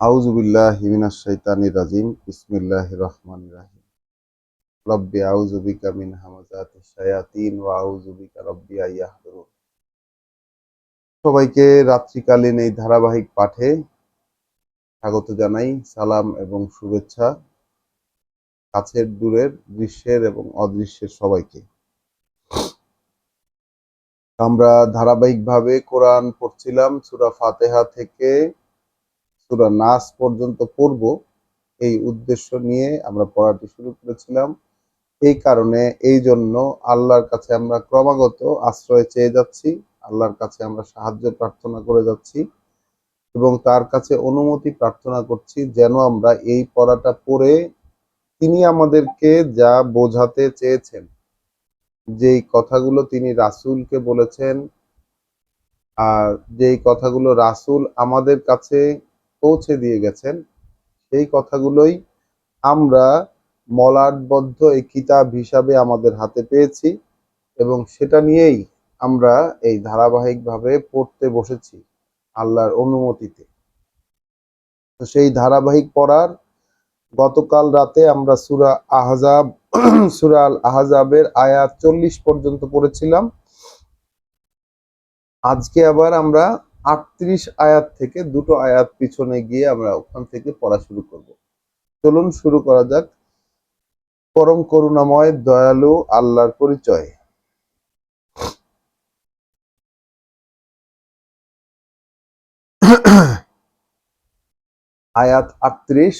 আউযু বিল্লাহি মিনাশ শাইতানির রাজিম। বিসমিল্লাহির রহমানির রহিম। রব্বি আউযু বিকা মিন হামাযাতিশ শায়াতিন ওয়া আউযু বিকা রব্বি আইয়াহদুরুন। সবাইকে রাত্রিকালীন এই ধারাবাহিক পাঠে স্বাগত জানাই। সালাম এবং শুভেচ্ছা কাছের দূরের দৃশ্যের এবং অদৃশ্যের সবাইকে। আমরা ধারাবাহিকভাবে কোরআন পড়ছিলাম, সূরা ফাতিহা থেকে সূরা নাস পর্যন্ত পড়ব এই উদ্দেশ্য নিয়ে আমরা পড়াটি শুরু করেছিলাম। এই কারণে এই জন্য আল্লাহর কাছে আমরা ক্রমাগত আশ্রয় চেয়ে যাচ্ছি, আল্লাহর কাছে আমরা সাহায্য প্রার্থনা করে যাচ্ছি এবং তার কাছে অনুমতি প্রার্থনা করছি যেন আমরা এই পড়াটা পড়ে তিনি আমাদেরকে যা বোঝাতে চেয়েছেন, যেই কথাগুলো তিনি রাসূলকে বলেছেন আর যেই কথাগুলো রাসূল আমাদের কাছে পৌঁছে দিয়ে গেছেন, সেই কথাগুলোই আমরা মলাটবদ্ধ এই কিতাব হিসাবে আমাদের হাতে পেয়েছি এবং সেটা নিয়েই আমরা এই ধারাবাহিকভাবে পড়তে বসেছি আল্লাহর অনুমতিতে। তো সেই ধারাবাহিক পড়ার গতকাল রাতে আমরা সূরা আহজাব সূরা আল আহজাবের আয়াত 40 পর্যন্ত পড়েছিলাম। আজকে আবার আমরা 38 আয়াত থেকে দুটো আয়াত পিছনে গিয়ে আমরা ওখান থেকে পড়া শুরু করব। চলুন শুরু করা যাক। পরম করুণাময় দয়ালু আল্লাহর পরিচয়। আয়াত 38,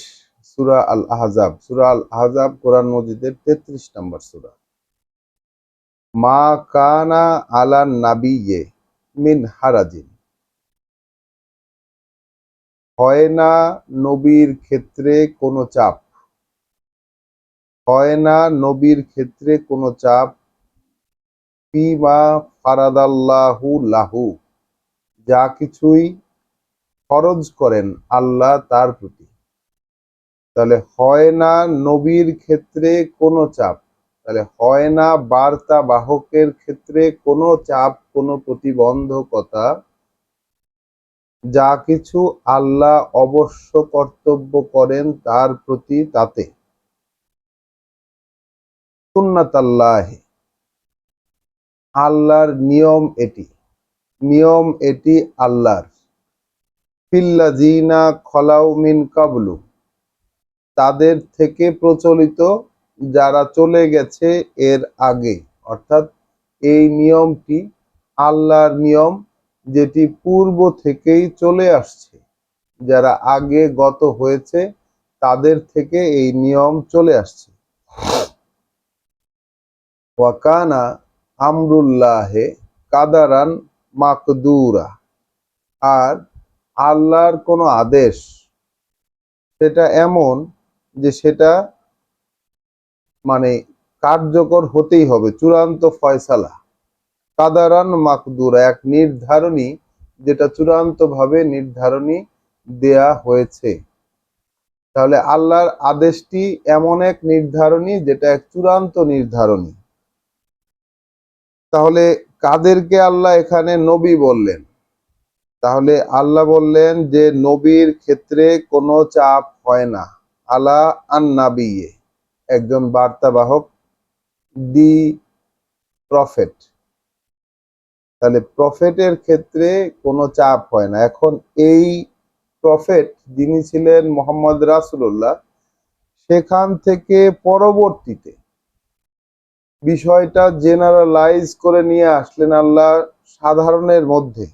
সূরা আল আহজাব। সূরা আল আহজাব কোরআন মজিদের 33 নম্বর সূরা। মা কানা আলা নাবিয়্যে মিন হারাজিন। হয় না নবীর ক্ষেত্রে কোনো চাপ, হয় না নবীর ক্ষেত্রে কোনো চাপ। ফিমা ফারাদাল্লাহু লাহু, যা কিছুই ফরজ করেন আল্লাহ তার প্রতি। তাহলে হয় না নবীর ক্ষেত্রে কোনো চাপ, তাহলে হয় না বার্তা বাহকের ক্ষেত্রে কোনো চাপ, কোনো প্রতিবন্ধকতা, যা কিছু আল্লাহ অবশ্য কর্তব্য করেন তার প্রতি, তাতে সুন্নাতাল্লাহ, আল্লাহর নিয়ম এটি, নিয়ম এটি আল্লাহর। ফিল্লাযিনা খলাউ মিন কাবলু, তাদের থেকে প্রচলিত যারা চলে গেছে এর আগে, অর্থাৎ এই নিয়মটি আল্লাহর নিয়ম, যেটি পূর্ব থেকেই চলে আসছে। যারা আগে গত হয়েছে তাদের থেকে এই নিয়ম চলে আসছে। ওয়াকানা আমরুল্লাহে কাদারান মাকদুরা, আর আল্লাহর কোনো আদেশ সেটা এমন যে সেটা মানে কার্যকর হতেই হবে, চূড়ান্ত ফয়সালা। কাদারান মাকদুরা, এক নির্ধারণী, যেটা চূড়ান্তভাবে নির্ধারণী দেয়া হয়েছে। তাহলে আল্লাহর আদেশটি এমন এক নির্ধারণী যেটা এক চূড়ান্ত নির্ধারণী। তাহলে কাদেরকে আল্লাহ এখানে নবী বললেন? তাহলে আল্লাহ বললেন যে নবীর ক্ষেত্রে কোনো চাপ হয় না। আলা আন-নাবিয়্যে, একজন বার্তাবাহক, দি প্রফেট। তাহলে প্রফেটের ক্ষেত্রে কোনো চাপ হয় না। এখন এই প্রফেট যিনি ছিলেন মুহাম্মদ রাসূলুল্লাহ, সেখান থেকে পরবর্তীতে বিষয়টা জেনারেলাইজ করে নিয়ে আসলেন আল্লাহ সাধারণের মধ্যে।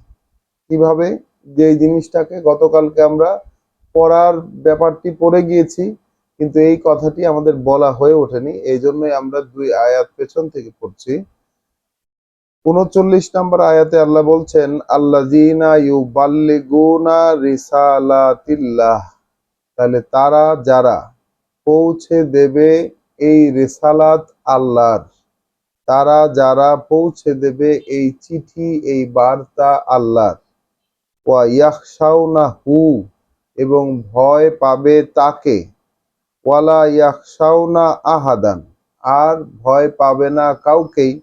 কিভাবে? যে এই জিনিসটাকে গতকালকে আমরা পড়ার ব্যাপারটি পড়ে গিয়েছি, কিন্তু এই কথাটি আমাদের বলা হয়ে ওঠেনি, এই জন্যই আমরা দুই আয়াত পেছন থেকে পড়ছি। 39 নম্বর আয়াতে আল্লাহ বলছেন, আল্লাযীনা ইউবাল্লিগুনা রিসালাতিল্লাহ, তাহলে তারা যারা পৌঁছে দেবে এই রিসালাত আল্লাহর, তারা যারা পৌঁছে দেবে এই চিঠি, এই বার্তা আল্লাহর। ওয়া ইয়াখশাউনাহু, এবং ভয় পাবে তাকে। ওয়ালা ইয়াখশাউনা আহাদান, আর ভয় পাবে না কাউকেই,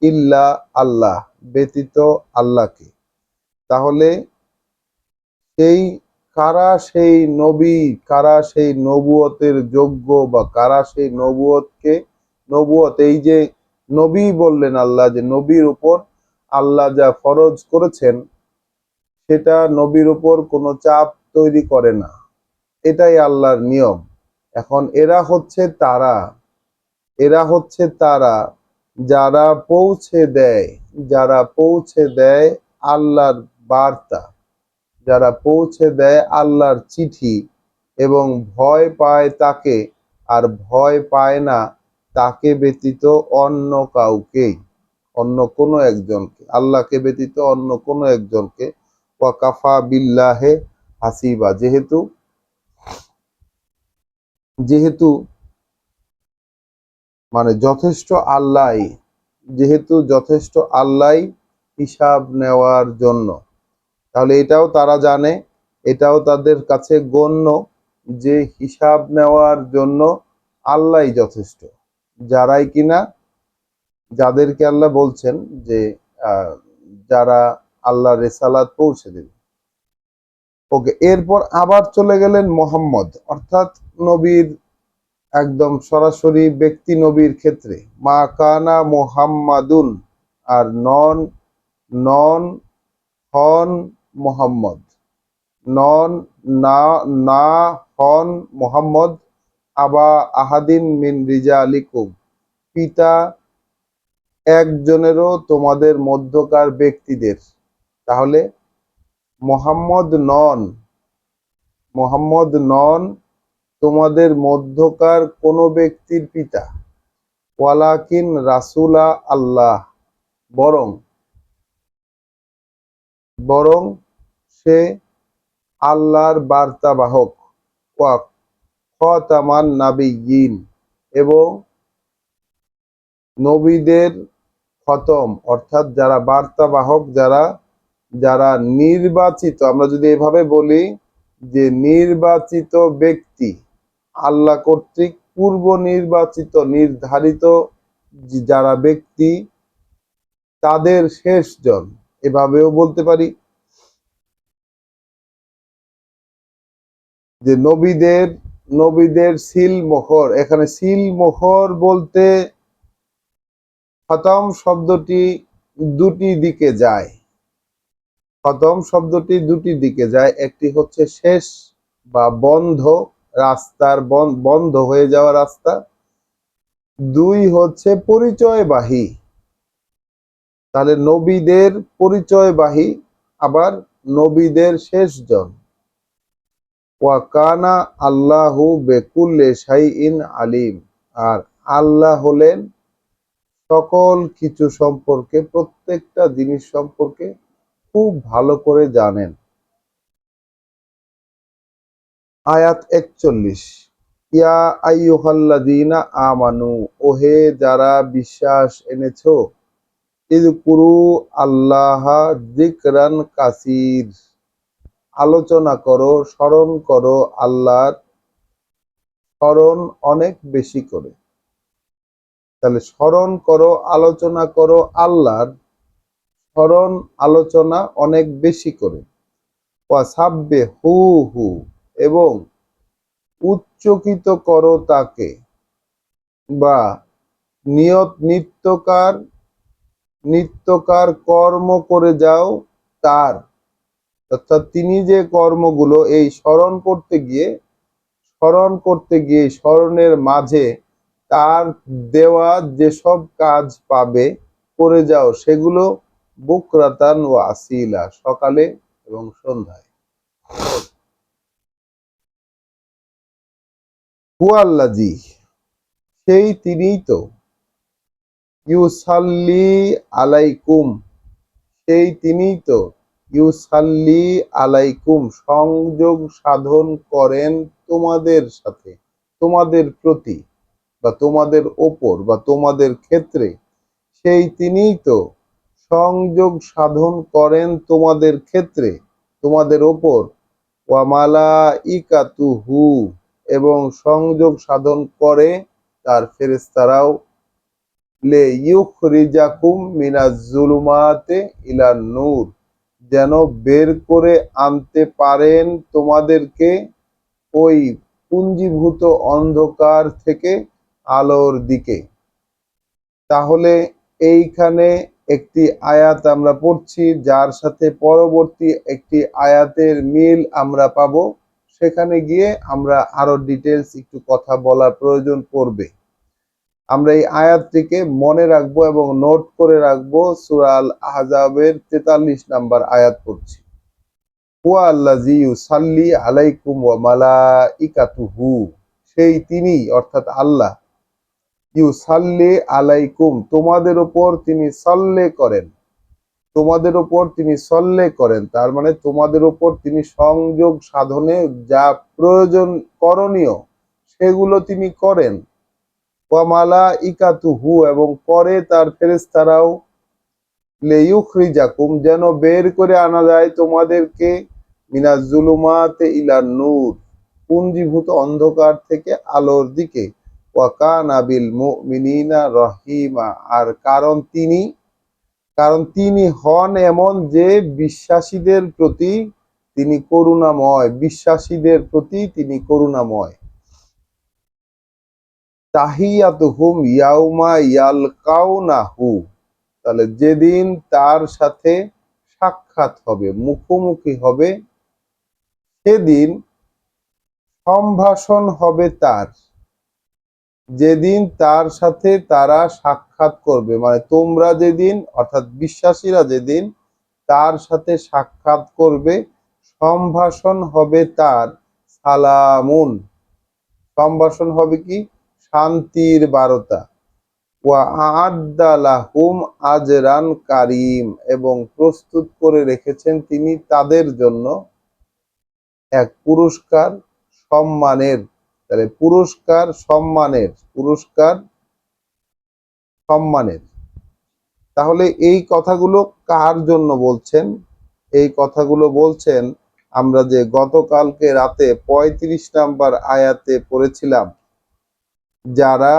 ইল্লা আল্লাহ, ব্যতীত আল্লাহকে। তাহলে সেই কারা সেই নবী, কারা সেই নবুয়তের যোগ্য, বা কারা সেই নবুয়ত, এই যে নবী বললেন আল্লাহ, যে নবীর উপর আল্লাহ যা ফরজ করেছেন সেটা নবীর উপর কোনো চাপ তৈরি করে না, এটাই আল্লাহর নিয়ম। এখন এরা হচ্ছে তারা যারা পৌঁছে দেয় আল্লাহর বার্তা, যারা পৌঁছে দেয় আল্লাহর চিঠি, এবং ভয় পায় তাকে, আর ভয় পায় না তাকে ব্যতীত অন্য কাউকেই, অন্য কোনো একজনকে, আল্লাহকে ব্যতীত অন্য কোনো একজনকে। ওয়াকাফা বিল্লাহে হাসিবা, যেহেতু যেহেতু মানে যথেষ্ট আল্লাহই হিসাব নেওয়ার জন্য। তাহলে এটাও তারা জানে, এটাও তাদের কাছে গণ্য, যে হিসাব নেওয়ার জন্য আল্লাহই যথেষ্ট। যারাই কিনা, যাদেরকে আল্লাহ বলছেন যে যারা আল্লাহ রেসালাত পৌঁছে দেবে। ওকে, এরপর আবার চলে গেলেন মোহাম্মদ, অর্থাৎ নবীর একদম সরাসরি ব্যক্তি নবীর ক্ষেত্রে। মা কানা মোহাম্মাদুন, আর নন নন হন মোহাম্মদ, নন না না হন মোহাম্মদ, আবা আহাদিন মিন রিজালিকুম, পিতা একজনেরও তোমাদের মধ্যকার ব্যক্তিদের। তাহলে মোহাম্মদ নন তোমাদের মধ্যকার কোন ব্যক্তির পিতা। ওয়ালাকিন রাসূলা আল্লাহ, বরং বরং সে আল্লাহর বার্তাবাহক। ওয়া খাতামান নাবিয়্যিন, এবং নবীদের খতম, অর্থাৎ যারা বার্তাবাহক, যারা যারা নির্বাচিত, আমরা যদি এভাবে বলি যে নির্বাচিত ব্যক্তি, আল্লাহ কর্তৃক পূর্ব নির্বাচিত নির্ধারিত যারা ব্যক্তি, তাদের শেষজন, এভাবেও বলতে পারি যে নবীদের সিল মোহর। এখানে সিল মোহর বলতে খতম শব্দটি দুটি দিকে যায়। খতম শব্দটি দুটি দিকে যায়, একটি হচ্ছে শেষ বা বন্ধ, রাস্তার বন্ধ হয়ে যাওয়া রাস্তা। দুই হচ্ছে পরিচয়বাহী। তাহলে নবীদের পরিচয়বাহী, আবার নবীদের শেষজন। ওয়া কানা আল্লাহু বিকুল্লি শাইইন আলিম, আর আল্লাহ হলেন সকল কিছু সম্পর্কে, প্রত্যেকটা জিনিস সম্পর্কে খুব ভালো করে জানেন। আয়াত 41, ইয়া আইয়ুহাল্লাযীনা আমানু, ওহে যারা বিশ্বাস এনেছো, ইযকুরু আল্লাহা যিকরান কাসীর, আলোচনা করো, স্মরণ করো আল্লাহর স্মরণ অনেক বেশি করে। তাহলে স্মরণ করো, আলোচনা করো আল্লাহর স্মরণ, আলোচনা অনেক বেশি করে। ওয়াসাব্বিহুহু, এবং উচ্চকিত করো তাকে, বা নিত্যকার কর্ম করে যাও তার, অর্থাৎ তিনি যে কর্মগুলো এই স্মরণের মাঝে তার দেওয়া যেসব কাজ পাবে করে যাও, সেগুলো বুকরাতান ওয়া আসিলা, সকালে এবং সন্ধ্যায়। হুয়াল্লাযী, সেই তিনিই তো, ইউসাল্লি আলাইকুম, সেই তিনিই তো, ইউসাল্লি আলাইকুম, সংযোগ সাধন করেন তোমাদের সাথে, তোমাদের প্রতি, বা তোমাদের ওপর, বা তোমাদের ক্ষেত্রে। সেই তিনিই তো সংযোগ সাধন করেন তোমাদের ক্ষেত্রে, তোমাদের ওপর। ওয়া মালাইকাতুহু, এবং সংযোগ সাধন করে তার ফেরেশতারাও। লিইউখরিজাকুম মিনাজ জুলুমাতি ইলান নূর, যেন বের করে আনতে পারেন তোমাদেরকে ওই পুঞ্জীভূত অন্ধকার থেকে আলোর দিকে। তাহলে এইখানে একটি আয়াত আমরা পড়ছি, যার সাথে পরবর্তী একটি আয়াতের মিল আমরা পাবো। সেখানে গিয়ে আমরা আরো ডিটেলস একটু কথা বলার প্রয়োজন পড়বে। আমরা এই আয়াতটিকে মনে রাখবো এবং নোট করে রাখবো। সূরা আল আহজাবের 43 নম্বর আয়াত পড়ছি। হুয়া আল্লাযী ইউসাল্লি আলাইকুম ওয়া মালাইকাতুহু, সেই তিনি অর্থাৎ আল্লাহ, ইউসাল্লি আলাইকুম তোমাদের উপর তিনি সাল্লে করেন, তোমাদের উপর তিনি সল্লে করেন, তার মানে তোমাদের উপর তিনি সংযোগ সাধনে যা প্রয়োজন করণীয় সেগুলো তিনি করেন। ওয়া মালাইকাতুহু, এবং পরে তার ফেরেশতারাও, লিইউখরিজাকুম, যেন বের করে আনা যায় তোমাদেরকে, মিনাজ জুলুমাতে ইলান নূর, পুঞ্জীভূত অন্ধকার থেকে আলোর দিকে। ওয়া কানা বিল মুমিনিনা রহিমা, আর কারণ তিনি হন এমন যে বিশ্বাসীদের প্রতি তিনি করুণাময়, বিশ্বাসীদের প্রতি তিনি করুণাময়। তাহিয়াতুহুম ইয়াউমা ইয়ালকাউনাহু, তাহলে যেদিন তার সাথে সাক্ষাৎ হবে, মুখোমুখি হবে, সেদিন সম্ভাষণ হবে তার, যেদিন তার সাথে তারা সাক্ষাৎ করবে, মানে তোমরা যেদিন অর্থাৎ বিশ্বাসীরা যেদিন তার সাথে সাক্ষাৎ করবে, সম্ভাষণ হবে তার সালামুন, সম্ভাষণ হবে কি শান্তির বার্তা। ওয়া আ'আদ্দা লাহুম আজরান কারীম, এবং প্রস্তুত করে রেখেছেন তিনি তাদের জন্য এক পুরস্কার সম্মানের। তাহলে পুরস্কার সম্মানের, পুরস্কার সম্মানের। তাহলে এই কথাগুলো কার জন্য বলছেন? এই কথাগুলো বলছেন আমরা যে গতকালকে রাতে 35 নাম্বার আয়াতে পড়েছিলাম, যারা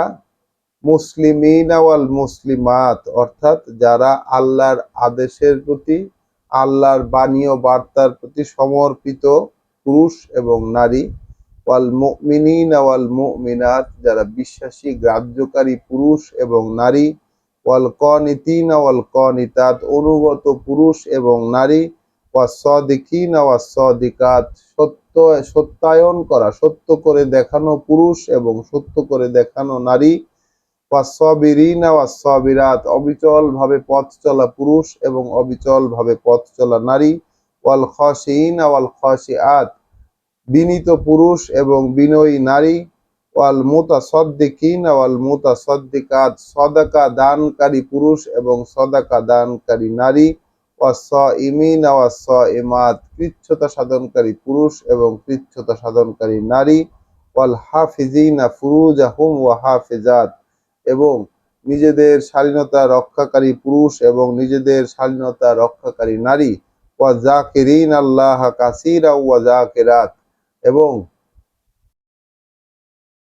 মুসলিমিন ওয়াল মুসলিমাত, অর্থাৎ যারা আল্লাহর আদেশের প্রতি, আল্লাহর বাণী ও বার্তার প্রতি সমর্পিত পুরুষ এবং নারী, ওয়াল মুমিনিন ওয়াল মুমিনাত, যারা বিশ্বাসী গ্রাহ্যকারী পুরুষ এবং নারী, ওয়াল কানিতিন ওয়াল কানিতাত, অনুগত পুরুষ এবং নারী, ওয়াস সাদিকিন ওয়াস সাদিকাত, সত্যায়ন করা, সত্য করে দেখানো পুরুষ এবং সত্য করে দেখানো নারী, ওয়াস-সাবিরিনা ওয়াস-সাবিরাত, অবিচল ভাবে পথ চলা পুরুষ এবং অবিচল ভাবে পথ চলা নারী, ওয়াল খাশিইনা ওয়াল খাশিআত, বিনীত পুরুষ এবং বিনয়ী নারী, ওয়াল মুতাসাদ্দিকিনা ওয়াল মুতাসাদ্দিকাত, সদাকা দানকারী পুরুষ এবং সদাকা দানকারী নারী, ওয়াস-সাইমিনা ওয়াস-সাইমাত, কৃচ্ছ্রতা সাধনকারী পুরুষ এবং কৃচ্ছ্রতা সাধনকারী নারী, ওয়াল হাফিজিনা ফুরুজাহুম ওয়া হাফিজাত, এবং নিজেদের স্বাধীনতা রক্ষাকারী পুরুষ এবং নিজেদের স্বাধীনতা রক্ষাকারী নারী, ওয়া যাকিরিন আল্লাহ কাসীরা ওয়া যাকিরাত, এবং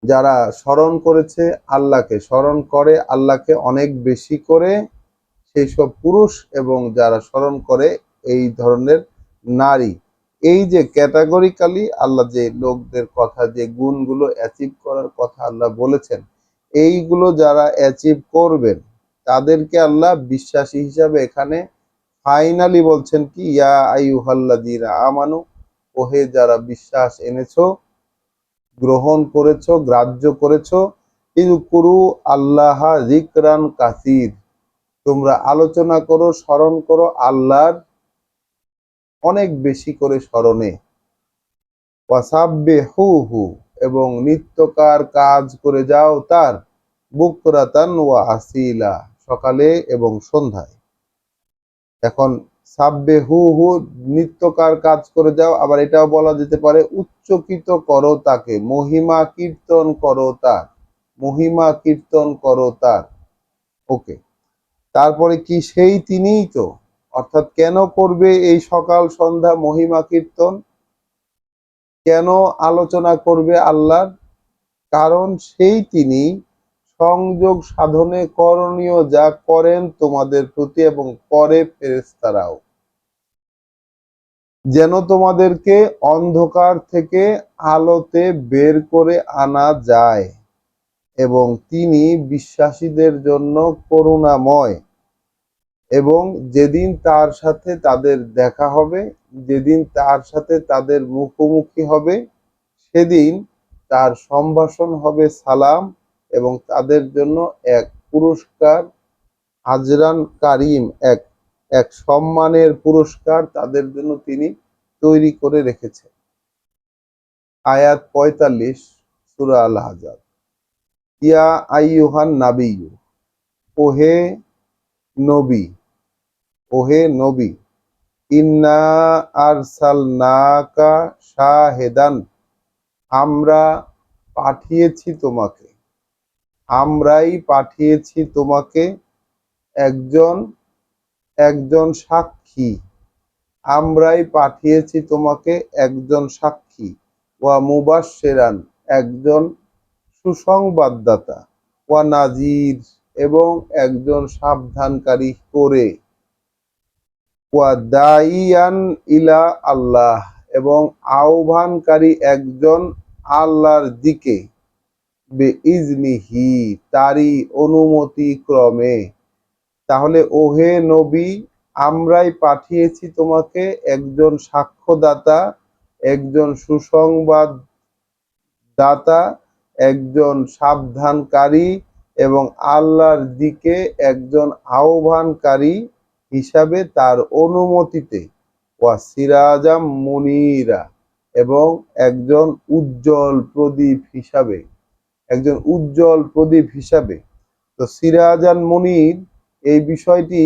যারা স্মরণ করেছে আল্লাহকে, স্মরণ করে আল্লাহকে অনেক বেশি করে, সেই সব পুরুষ এবং যারা স্মরণ করে এই ধরনের নারী। এই যে ক্যাটাগরিক্যালি আল্লাহ যে লোকদের কথা, যে গুণগুলো অ্যাচিভ করার কথা আল্লাহ বলেছেন, এইগুলো যারা অ্যাচিভ করবেন তাদেরকে আল্লাহ বিশ্বাসী হিসাবে এখানে ফাইনালি বলছেন কি, ইয়া আইয়ুহাল্লাযীনা আমানু, ওহে যারা বিশ্বাস এনেছো, গ্রহণ করেছো, গ্রাহ্য করেছো, ইযকুরু আল্লাহ যিকরান কাসীর, তোমরা আলোচনা করো, স্মরণ করো আল্লাহর অনেক বেশি করে স্মরণে। ওয়াসাব্বিহুহু, এবং নিত্যকার কাজ করে যাও তার, বুকরাতান ওয়া আসিলা, সকালে এবং সন্ধ্যায়। এখন সাব্বিহুহু নিত্যকার কাজ করে যাও, আবার এটাও বলা যেতে পারে উচ্চকিত করো তাকে, মহিমা কীর্তন করো তার, মহিমা কীর্তন করো তার। ওকে, তারপরে কি সেই তিনিই তো, অর্থাৎ কেন করবে এই সকাল সন্ধ্যা মহিমা কীর্তন, কেন আলোচনা করবে আল্লাহর? কারণ সেই তিনি সংযোগ সাধনে করণীয় যা করেন তোমাদের প্রতি এবং করে ফেরেশতারাও। যেন তোমাদেরকে অন্ধকার থেকে আলোতে বের করে আনা যায়, এবং তিনি বিশ্বাসীদের জন্য করুণাময়। এবং যেদিন তার সাথে তাদের দেখা হবে, যেদিন তার সাথে তাদের মুখোমুখি হবে, সেদিন তার সম্ভাষণ হবে সালাম, এবং তাদের জন্য এক পুরস্কার, আজরান কারিম, এক এক সম্মানের পুরস্কার তাদের জন্য তিনি তৈরি করে রেখেছেন। আয়াত ৪৫, সূরা আল আহজাব। ইয়া আইয়ুহান নাবিয়্যু, ওহে নবী, ওহে নবী, ইন্না আরসালনাকা শাহিদান, আমরা পাঠিয়েছি তোমাকে, আমরাই পাঠিয়েছি তোমাকে একজন একজন সাক্ষী, আমরাই পাঠিয়েছি তোমাকে একজন সাক্ষী, ওয়া মুবাশশিরান, একজন সুসংবাদদাতা, ওয়া নাযীর, এবং একজন সাবধানকারী করে, ওয়া দাইয়ান ইলা আল্লাহ, এবং আহ্বানকারী একজন আল্লাহর দিকে, বিইজনিহি, তারই অনুমতি ক্রমে। তাহলে ওহে নবী, আমরাই পাঠিয়েছি তোমাকে একজন সাক্ষ্যদাতা, একজন সুসংবাদ দাতা, একজন সাবধানকারী, এবং আল্লাহর দিকে একজন আহ্বানকারী হিসাবে তার অনুমতিতে, ওয়া সিরাজাম মুনীরা, এবং একজন উজ্জ্বল প্রদীপ হিসাবে, একজন উজ্জ্বল প্রদীপ হিসাবে। তো সিরাজান মুনীর, এই বিষয়টি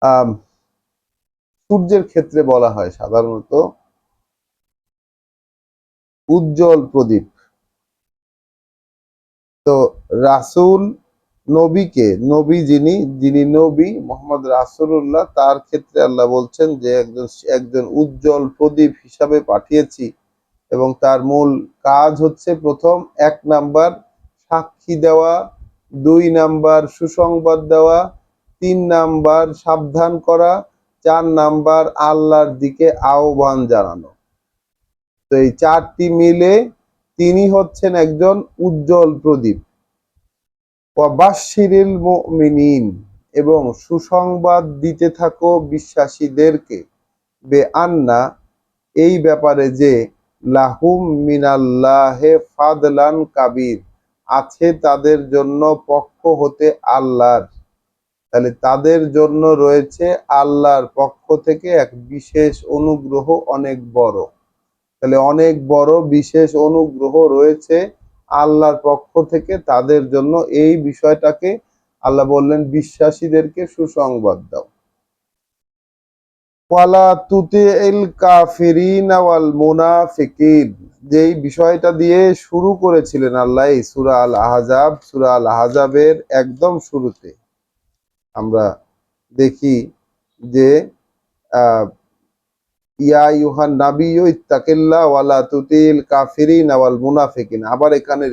আহ সূর্যের ক্ষেত্রে বলা হয় সাধারণত উজ্জ্বল প্রদীপ। তো রাসূল, নবীকে, নবী যিনি, যিনি নবী মোহাম্মদ রাসূলুল্লাহ, তার ক্ষেত্রে আল্লাহ বলছেন যে একজন একজন উজ্জ্বল প্রদীপ হিসাবে পাঠিয়েছি, এবং তার মূল কাজ হচ্ছে, প্রথম ১ নাম্বার সাক্ষী দেওয়া, ২ নাম্বার সুসংবাদ দেওয়া, ৩ নাম্বার সাবধান করা, ৪ নাম্বার আল্লাহর দিকে আহ্বান জানানো। তো এই ৪টি মিলে তিনি হচ্ছেন একজন উজ্জ্বল প্রদীপ। ওয়াবাশশিরিল মুমিনিন, এবং সুসংবাদ দিতে থাকো বিশ্বাসীদেরকে, বেআন্না, এই ব্যাপারে যে, লাহুম মিনাল্লাহে ফাদলান কাবীর, আছে তাদের জন্য পক্ষ হতে আল্লাহর। তাহলে তাদের জন্য রয়েছে আল্লাহর পক্ষ থেকে এক বিশেষ অনুগ্রহ, অনেক বড়। তাহলে অনেক বড় বিশেষ অনুগ্রহ রয়েছে আল্লাহর পক্ষ থেকে তাদের জন্য। এই বিষয়টাকে আল্লাহ বললেন বিশ্বাসীদেরকে সুসংবাদ দাও। ওয়ালা তুতিইল কাফিরিনা ওয়াল মুনাফিকিন, যেই বিষয়টা দিয়ে শুরু করেছিলেন আল্লাহ এই সূরা আল আহজাব, সূরা আল আহজাবের একদম শুরুতে আমরা দেখি যে আহ ইয়া আইয়ুহান নাবিয়্যু ইত্তাকিল্লাহ ওয়ালা তুতিল কাফিরিনা ওয়াল মুনাফিকিন। আবার এখানে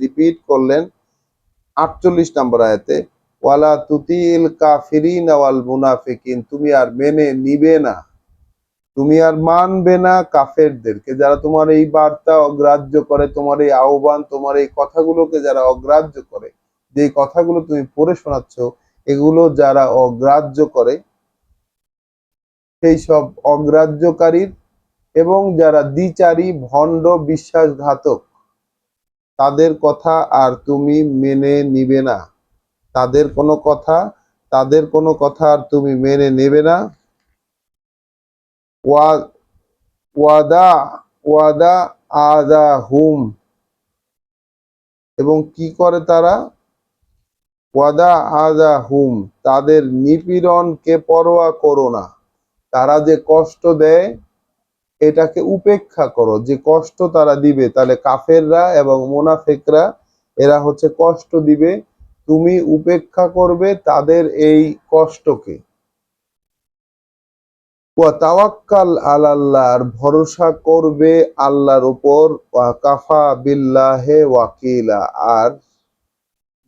রিপিট করলেন ৪৮ নম্বর আয়াতে, ওয়ালা তুতিল কাফিরিনা ওয়াল মুনাফিকিন, তুমি আর মেনে নিবে না, তুমি আর মানবে না কাফেরদেরকে, যারা তোমার এই বার্তা অগ্রাহ্য করে, তোমার এই আহ্বান, তোমার এই কথাগুলোকে যারা অগ্রাহ্য করে, যে কথাগুলো তুমি পড়ে শোনাচ্ছ, এগুলো যারা অগ্রাহ্য করে, সেই সব অগ্রাহ্যকারীর এবং যারা দ্বিচারী, ভণ্ড, বিশ্বাসঘাতক, তাদের কথা আর তুমি মেনে নিবে না, তাদের কোনো কথা, তাদের কোনো কথা আর তুমি মেনে নেবে না। ওয়া ওয়াদা ওয়াদা আদা হুম, এবং কি করে তারা, ওয়াদা আদা হুম, তাদের নিপীড়নকে পরোয়া করো না, তারা যে কষ্ট দেয় এটাকে উপেক্ষা করো, যে কষ্ট তারা দিবে। তাহলে কাফেররা এবং মুনাফিকরা, এরা হচ্ছে কষ্ট দিবে, তুমি উপেক্ষা করবে তাদের এই কষ্টকে। ওয়া তাওয়াক্কাল আলাল্লাহ, আর ভরসা করবে আল্লাহর উপর, ওয়া কাফা বিল্লাহি ওয়াকিলা, আর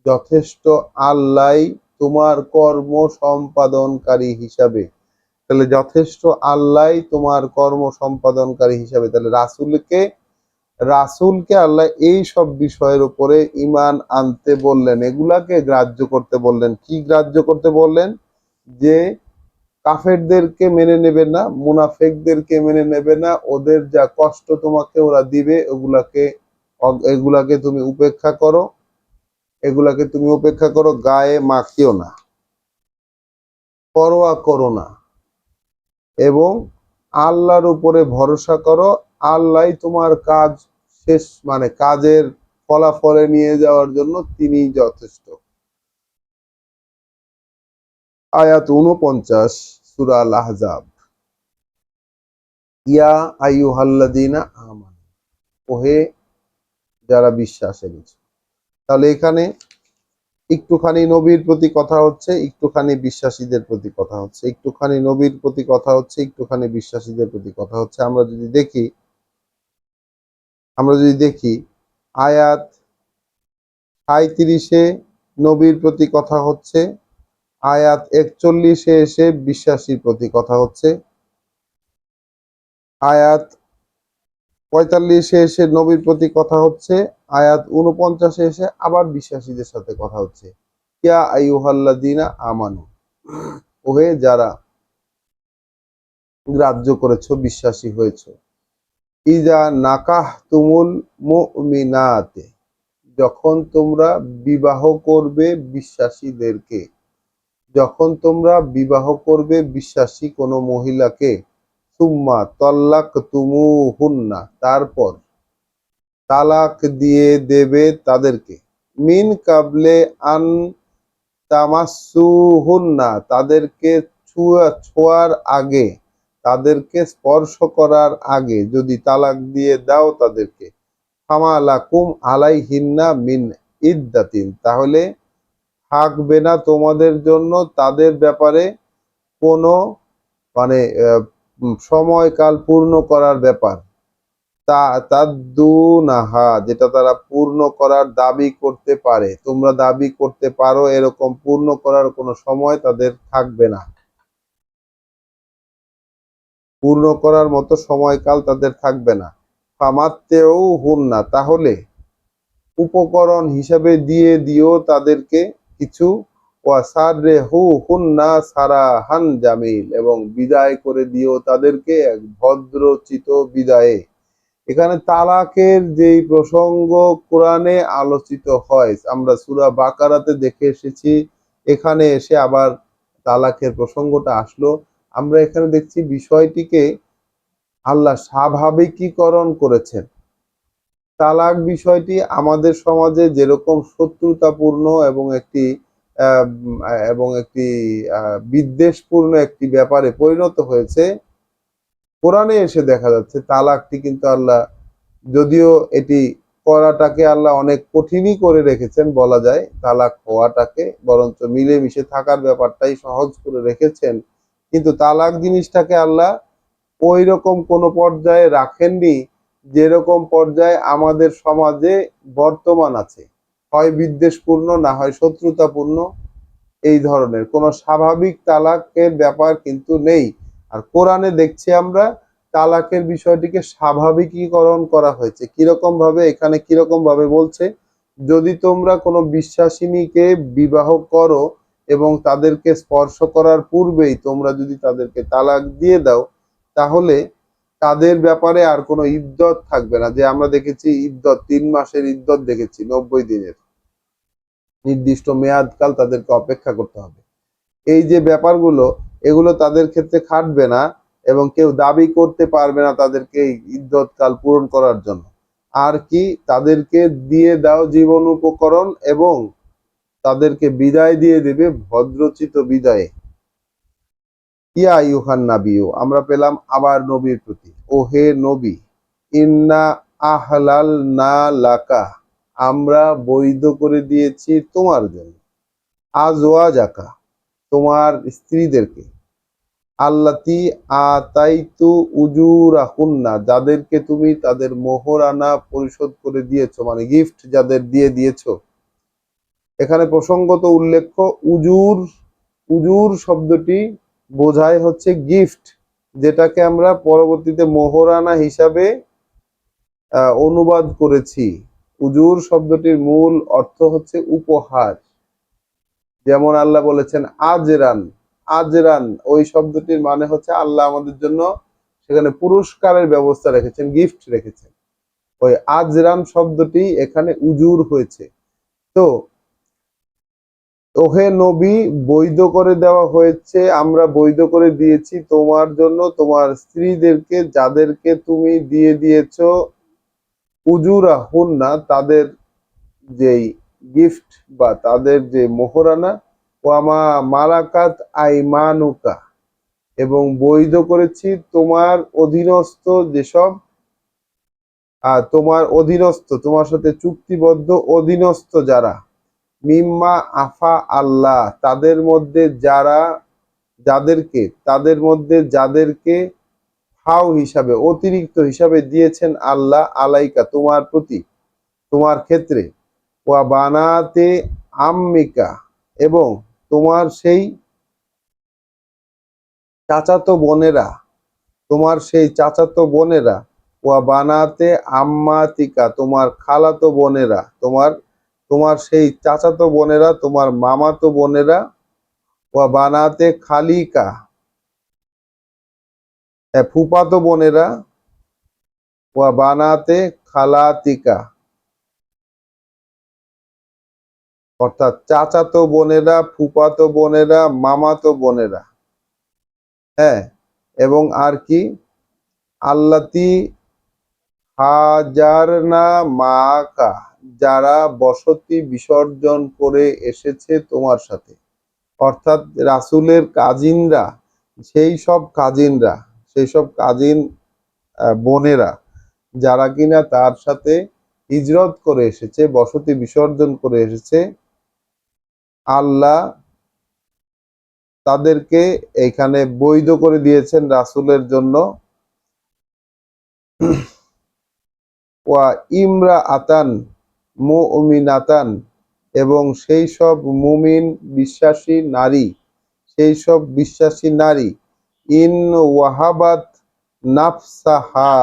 যথেষ্ট আল্লাহই তোমার কর্ম সম্পাদনকারী হিসাবে। তাহলে যথেষ্ট আল্লাহ তোমার কর্ম সম্পাদনকারী হিসাবে। তাহলে রাসূলকে আল্লাহ এই সব বিষয়ের উপরে ঈমান আনতে বললেন, এগুলাকে গ্রাহ্য করতে বললেন। কি গ্রাহ্য করতে বললেন? যে কাফেরদেরকে মেনে নেবে না, মুনাফিকদেরকে মেনে নেবে না, ওদের যা কষ্ট তোমাকে ওরা দিবে এগুলাকে তুমি উপেক্ষা করো, গায়ে মাখিও না, পরোয়া করো না, এবং আল্লাহর উপরে ভরসা করো। আল্লাহ তোমার কাজ শেষ, মানে কাজের ফলাফলে নিয়ে যাওয়ার জন্য তিনিই যথেষ্ট। আয়াত ৪৯, সূরা আল আহজাব। ইয়া আইয়ুহাল্লাযীনা আমানু, ওহে যারা বিশ্বাস এনেছে। তাহলে এখানে একটুখানি নবীর প্রতি কথা হচ্ছে, একটুখানি বিশ্বাসীদের প্রতি কথা হচ্ছে, একটুখানি নবীর প্রতি কথা হচ্ছে, একটুখানি বিশ্বাসীদের প্রতি কথা হচ্ছে। আমরা যদি দেখি আয়াত ৩৭-এ নবীর প্রতি কথা হচ্ছে, আয়াত ৪১-এ এসে বিশ্বাসীর প্রতি কথা হচ্ছে, আয়াত ৪৫-এ এসে নবীর প্রতি কথা হচ্ছে, আয়াত ৪৯-এ এসে আবার বিশ্বাসীদের সাথে কথা হচ্ছে। ইয়া আইয়ুহাল্লাযীনা আমানু, ওহে যারা গ্রাহ্য করেছো, বিশ্বাসী হয়েছো। ইযা নাকাহতুমুল মুমিনাতে, যখন তোমরা বিবাহ করবে বিশ্বাসীদেরকে, যখন তোমরা বিবাহ করবে বিশ্বাসী কোনো মহিলাকে, সুম্মা তাল্লাকতুমুহুন্না, তারপর তালাক দিয়ে দেবে তাদেরকে, মিন কাবলে আন তামাসসুহুন্না, তাদেরকে ছোঁয়ার আগে, তাদেরকে স্পর্শ করার আগে যদি তালাক দিয়ে দাও তাদেরকে, ফামা লাকুম আলাইহিন্না মিন ইদ্দাতিন, তাহলে থাকবে না তোমাদের জন্য তাদের ব্যাপারে কোনো, মানে সময়কাল পূর্ণ করার ব্যাপার, তাদ্দুনাহা, যেটা তারা পূর্ণ করার দাবি করতে পারে। তোমরা দাবি করতে পারো এরকম পূর্ণ করার কোনো সময় তাদের থাকবে না, পূর্ণ করার মতো সময়কাল তাদের থাকবে না। ফামাত্তেও হুন্না, তাহলে উপকরণ হিসাবে দিয়ে দিও তাদেরকে কিছু, ওয়াসাররিহু হুন্না সারাহান জামিল, এবং বিদায় করে দিও তাদেরকে এক ভদ্রচিত বিদায়ে। এখানে তালাকের যেই প্রসঙ্গ কোরআনে আলোচিত হয়, আমরা সূরা বাকারাতে দেখে এসেছি, এখানে এসে আবার তালাকের প্রসঙ্গটা আসলো। আমরা এখানে দেখছি বিষয়টিকে আল্লাহ স্বাভাবিকীকরণ করেছেন। তালাক বিষয়টি আমাদের সমাজে যেরকম শত্রুতাপূর্ণ এবং একটি বিদ্বেষপূর্ণ একটি ব্যাপারে পরিণত হয়েছে, কোরআনে এসে দেখা যাচ্ছে তালাকটি কিন্তু আল্লাহ, যদিও এটি করাটাকে আল্লাহ অনেক কঠিনই করে রেখেছেন বলা যায়, তালাক হওয়াটাকে বরঞ্চ মিলেমিশে থাকার ব্যাপারটাই সহজ করে রেখেছেন, কিন্তু তালাক জিনিসটাকে আল্লাহ ওই রকম কোনো পর্যায়ে রাখেননি যেরকম পর্যায়ে আমাদের সমাজে বর্তমান আছে, হয় বিদ্বেষপূর্ণ না হয় শত্রুতাপূর্ণ। এই ধরনের কোনো স্বাভাবিক তালাকের ব্যাপার কিন্তু নেই। আর কোরআনে দেখছি আমরা তালাকের বিষয়টিকে স্বাভাবিকীকরণ করা হয়েছে। কিরকম ভাবে? এখানে কিরকম ভাবে বলছে, যদি তোমরা কোনো বিশ্বাসিনীকে বিবাহ করো এবং তাদেরকে স্পর্শ করার পূর্বেই তোমরা যদি তাদেরকে তালাক দিয়ে দাও, তাহলে তাদের ব্যাপারে আর কোনো ইদ্যত থাকবে না। যে আমরা দেখেছি ইদ্যত ৩ মাসের ইদ্যত দেখেছি, ৯০ দিনের নির্দিষ্ট মেয়াদকাল তাদেরকে অপেক্ষা করতে হবে। এই যে ব্যাপারগুলো, এগুলো তাদের ক্ষেত্রে খাটবে না এবং কেউ দাবি করতে পারবে না তাদেরকে এই ইদ্যতকাল পূরণ করার জন্য। আর কি, তাদেরকে দিয়ে দাও জীবন উপকরণ এবং তাদেরকে বিদায় দিয়ে দেবে ভদ্রচিত বিদায়ে। ইয়া ইউহান নাবিয়্যু, আমরা পেলাম আবার নবীর প্রতি, ও হে নবী, ইন্না আহলাল না লাকা, আমরা বৈধ করে দিয়েছি তোমার জন্য, আজওয়াজাকা, তোমার স্ত্রীদেরকে, আল্লাতি আতাইতু উজুরাহুন্না, যাদেরকে তুমি তাদের মোহরানা পরিশোধ করে দিয়েছো, মানে গিফট যাদের দিয়ে দিয়েছো। এখানে প্রসঙ্গত উল্লেখ্য উজুর, উজুর শব্দটি বোঝায় হচ্ছে গিফট, যেটাকে আমরা পরবর্তীতে মোহরানা হিসাবে অনুবাদ করেছি। উজুর শব্দটির মূল অর্থ হচ্ছে উপহার। যেমন আল্লাহ বলেছেন আজরান, আজরান ওই শব্দটির মানে হচ্ছে আল্লাহ আমাদের জন্য সেখানে পুরস্কারের ব্যবস্থা রেখেছেন, গিফট রেখেছেন। ওই আজরান শব্দটি এখানে উজুর হয়েছে। তো ওহে নবী, বৈধ করে দেওয়া হয়েছে, আমরা বৈধ করে দিয়েছি তোমার জন্য তোমার স্ত্রীদেরকে, যাদেরকে তুমি দিয়ে দিয়েছো উজুরা হুন্না, তাদের যেই গিফট বা তাদের যে মোহরানা, ওয়ামা মালাকাত আইমানুকা, এবং বৈধ করেছি তোমার অধীনস্থ যেসব তোমার অধীনস্থ, তোমার সাথে চুক্তিবদ্ধ অধীনস্থ যারা, মিম্মা আফা আল্লাহ, তাদের মধ্যে যারা, যাদেরকে, তাদের মধ্যে যাদেরকে ফাও হিসাবে, অতিরিক্ত হিসাবে দিয়েছেন আল্লাহ, আলাইকা তোমার প্রতি, তোমার ক্ষেত্রে, ওয়া বানাতে আম্মিকা, এবং তোমার সেই চাচাতো বোনেরা, তোমার সেই চাচাতো বোনেরা, ওয়া বানাতে আম্মাতিকা, তোমার খালাতো বোনেরা, তোমার তোমার সেই চাচাতো বোনেরা, তোমার মামাতো বোনেরা, ওয়া বানাতে খালিকা, ফুফাতো বোনেরা, ওয়া বানাতে খালাতিকা, অর্থাৎ চাচাতো বোনেরা, ফুফাতো বোনেরা, মামাতো বোনেরা। হ্যাঁ, এবং আর কি, আল্লাতি হাজারনা মাকা, যারা বসতি বিসর্জন করে এসেছে তোমার সাথে। অর্থাৎ রাসূলের কাজিনরা, সেই সব কাজিনরা, সেই সব কাজিন বোনেরা যারা কিনা তার সাথে হিজরত করে এসেছে, বসতি বিসর্জন করে এসেছে, আল্লাহ তাদেরকে এখানে বৈধ করে দিয়েছেন রাসূলের জন্য। ওয়া ইমরা আতান মুমিনাতান, এবং সেই সব মুমিন বিশ্বাসী নারী, সেই সব বিশ্বাসী নারী, ইন ওয়াহাবাত নাফসাহা,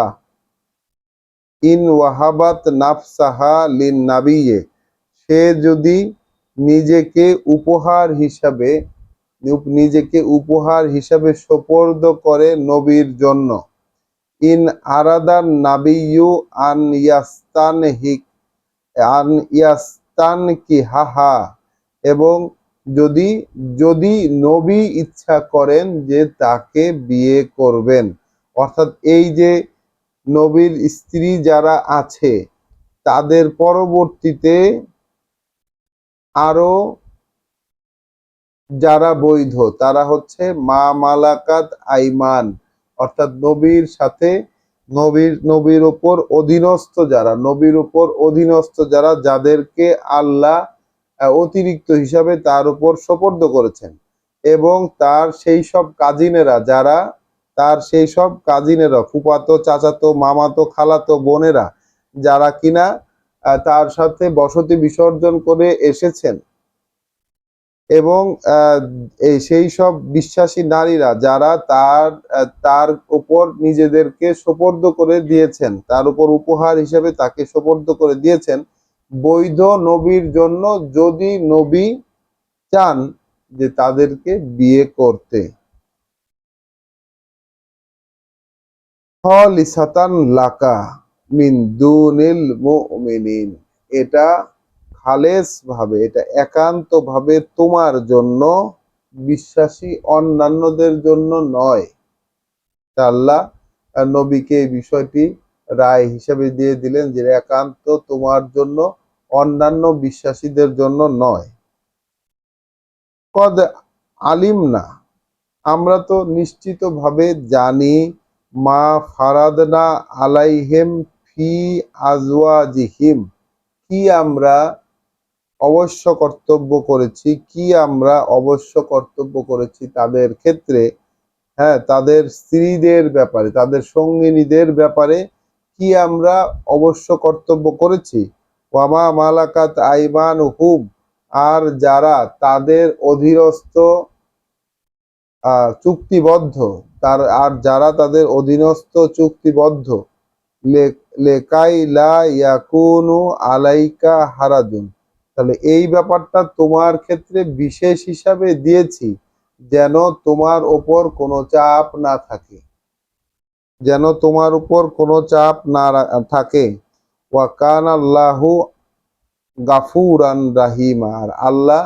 ইন ওয়াহাবাত নাফসাহা লিন নাবিয়ে, সে যদি নিজেকে উপহার হিসাবে, নিজেকে উপহার হিসাবে সোপর্দ করে নবীর জন্য, ইন আরাদান নাবিয়্যু আন ইয়াস্তানহিক, আন ইয়াস্তানকি হাহা, এবং যদি যদি নবী ইচ্ছা করেন যে তাকে বিয়ে করবেন। অর্থাৎ এই যে নবীর স্ত্রী যারা আছে, তাদের পরবর্তীতে আরো যারা বৈধ, তারা হচ্ছে মা মালাকাত আইমান, অর্থাৎ নবীর সাথে নবীর উপর অধীনস্থ যারা, নবীর উপর অধীনস্থ যারা, যাদেরকে আল্লাহ অতিরিক্ত হিসাবে তার উপর সোপর্দ করেছেন, এবং তার সেই সব কাজিনেরা যারা, তার সেই সব কাজিনেরা, ফুফাতো, চাচাতো, মামাতো, খালাতো বোনেরা, যারা কিনা তার সাথে বসতি বিসর্জন করে এসেছেন, এবং এই সেই সব বিশ্বাসী নারীরা যারা তার উপর নিজেদেরকে সোপর্দ করে দিয়েছেন, তার উপর উপহার হিসেবে তাকে সোপর্দ করে দিয়েছেন বৈধ নবীর জন্য, যদি নবী চান যে তাদেরকে বিয়ে করতে। খলিসাতান লাকা মিন দুনিল মুমিনিন, এটা খালেস ভাবে, এটা একান্ত ভাবে তোমার জন্য, বিশ্বাসী অন্যান্যদের জন্য নয়। তা আল্লাহ নবীকে এই বিষয়টি রায় হিসেবে দিয়ে দিলেন যে একান্ত তোমার জন্য, অন্যান্য বিশ্বাসীদের জন্য নয়। কদ আলিম না, আমরা তো নিশ্চিত ভাবে জানি, মা ফারাদনা আলাইহিম ফি আজওয়াজিহিম, কি আমরা অবশ্য কর্তব্য করেছি, কি আমরা অবশ্য কর্তব্য করেছি তাদের ক্ষেত্রে, হ্যাঁ, তাদের স্ত্রীদের ব্যাপারে, তাদের সঙ্গিনীদের ব্যাপারে কি আমরা অবশ্য কর্তব্য করেছি। ওয়ামা মালাকাত আইমানুহুম, আর যারা তাদের অধীনস্থ চুক্তিবদ্ধ, আর যারা তাদের অধীনস্থ চুক্তিবদ্ধ, লেকাই লা ইয়াকুনু আলাইকা হারাজুন, তাহলে এই ব্যাপারটা তোমার ক্ষেত্রে বিশেষ হিসাবে দিয়েছি যেন তোমার ওপর কোনো চাপ না থাকে, যেন তোমার উপর কোনো চাপ না থাকে। ওয়া কানা আল্লাহু গাফুরান রাহিমা, আর আল্লাহ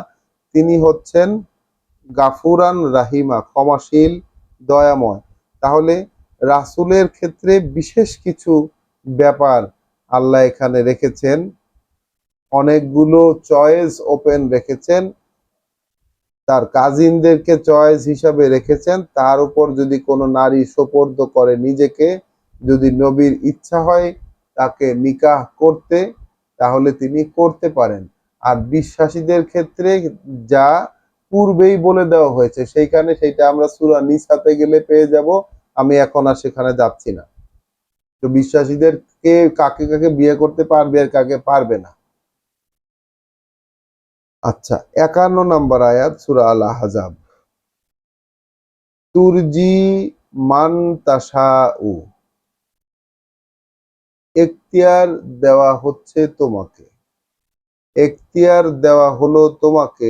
তিনি হচ্ছেন গাফুরান রাহিমা, ক্ষমাশীল, দয়াময়। তাহলে রাসূলের ক্ষেত্রে বিশেষ কিছু ব্যাপার আল্লাহ এখানে রেখেছেন, অনেকগুলো চয়েস ওপেন রেখেছেন, তার কাজিনদেরকে চয়েস হিসাবে রেখেছেন। তার উপর যদি কোনো নারী সোপর্দ করে নিজেকে, যদি নবীর ইচ্ছা হয় তাকে নিকাহ করতে, তাহলে তিনি করতে পারেন। আর বিশ্বাসীদের ক্ষেত্রে যা পূর্বেই বলে দেওয়া হয়েছে সেইখানে, সেইটা আমরা সূরা নিসাতে গেলে পেয়ে যাব, আমি এখন আর সেখানে যাচ্ছি না। তো বিশ্বাসীদের কে কাকে কাকে বিয়ে করতে পারবে আর কাকে পারবে না। আচ্ছা, 51 নম্বর আয়াত, সূরা আল আহজাব। তুরজি মান তাশাউ, এখতিয়ার দেওয়া হচ্ছে তোমাকে, এখতিয়ার দেওয়া হলো তোমাকে,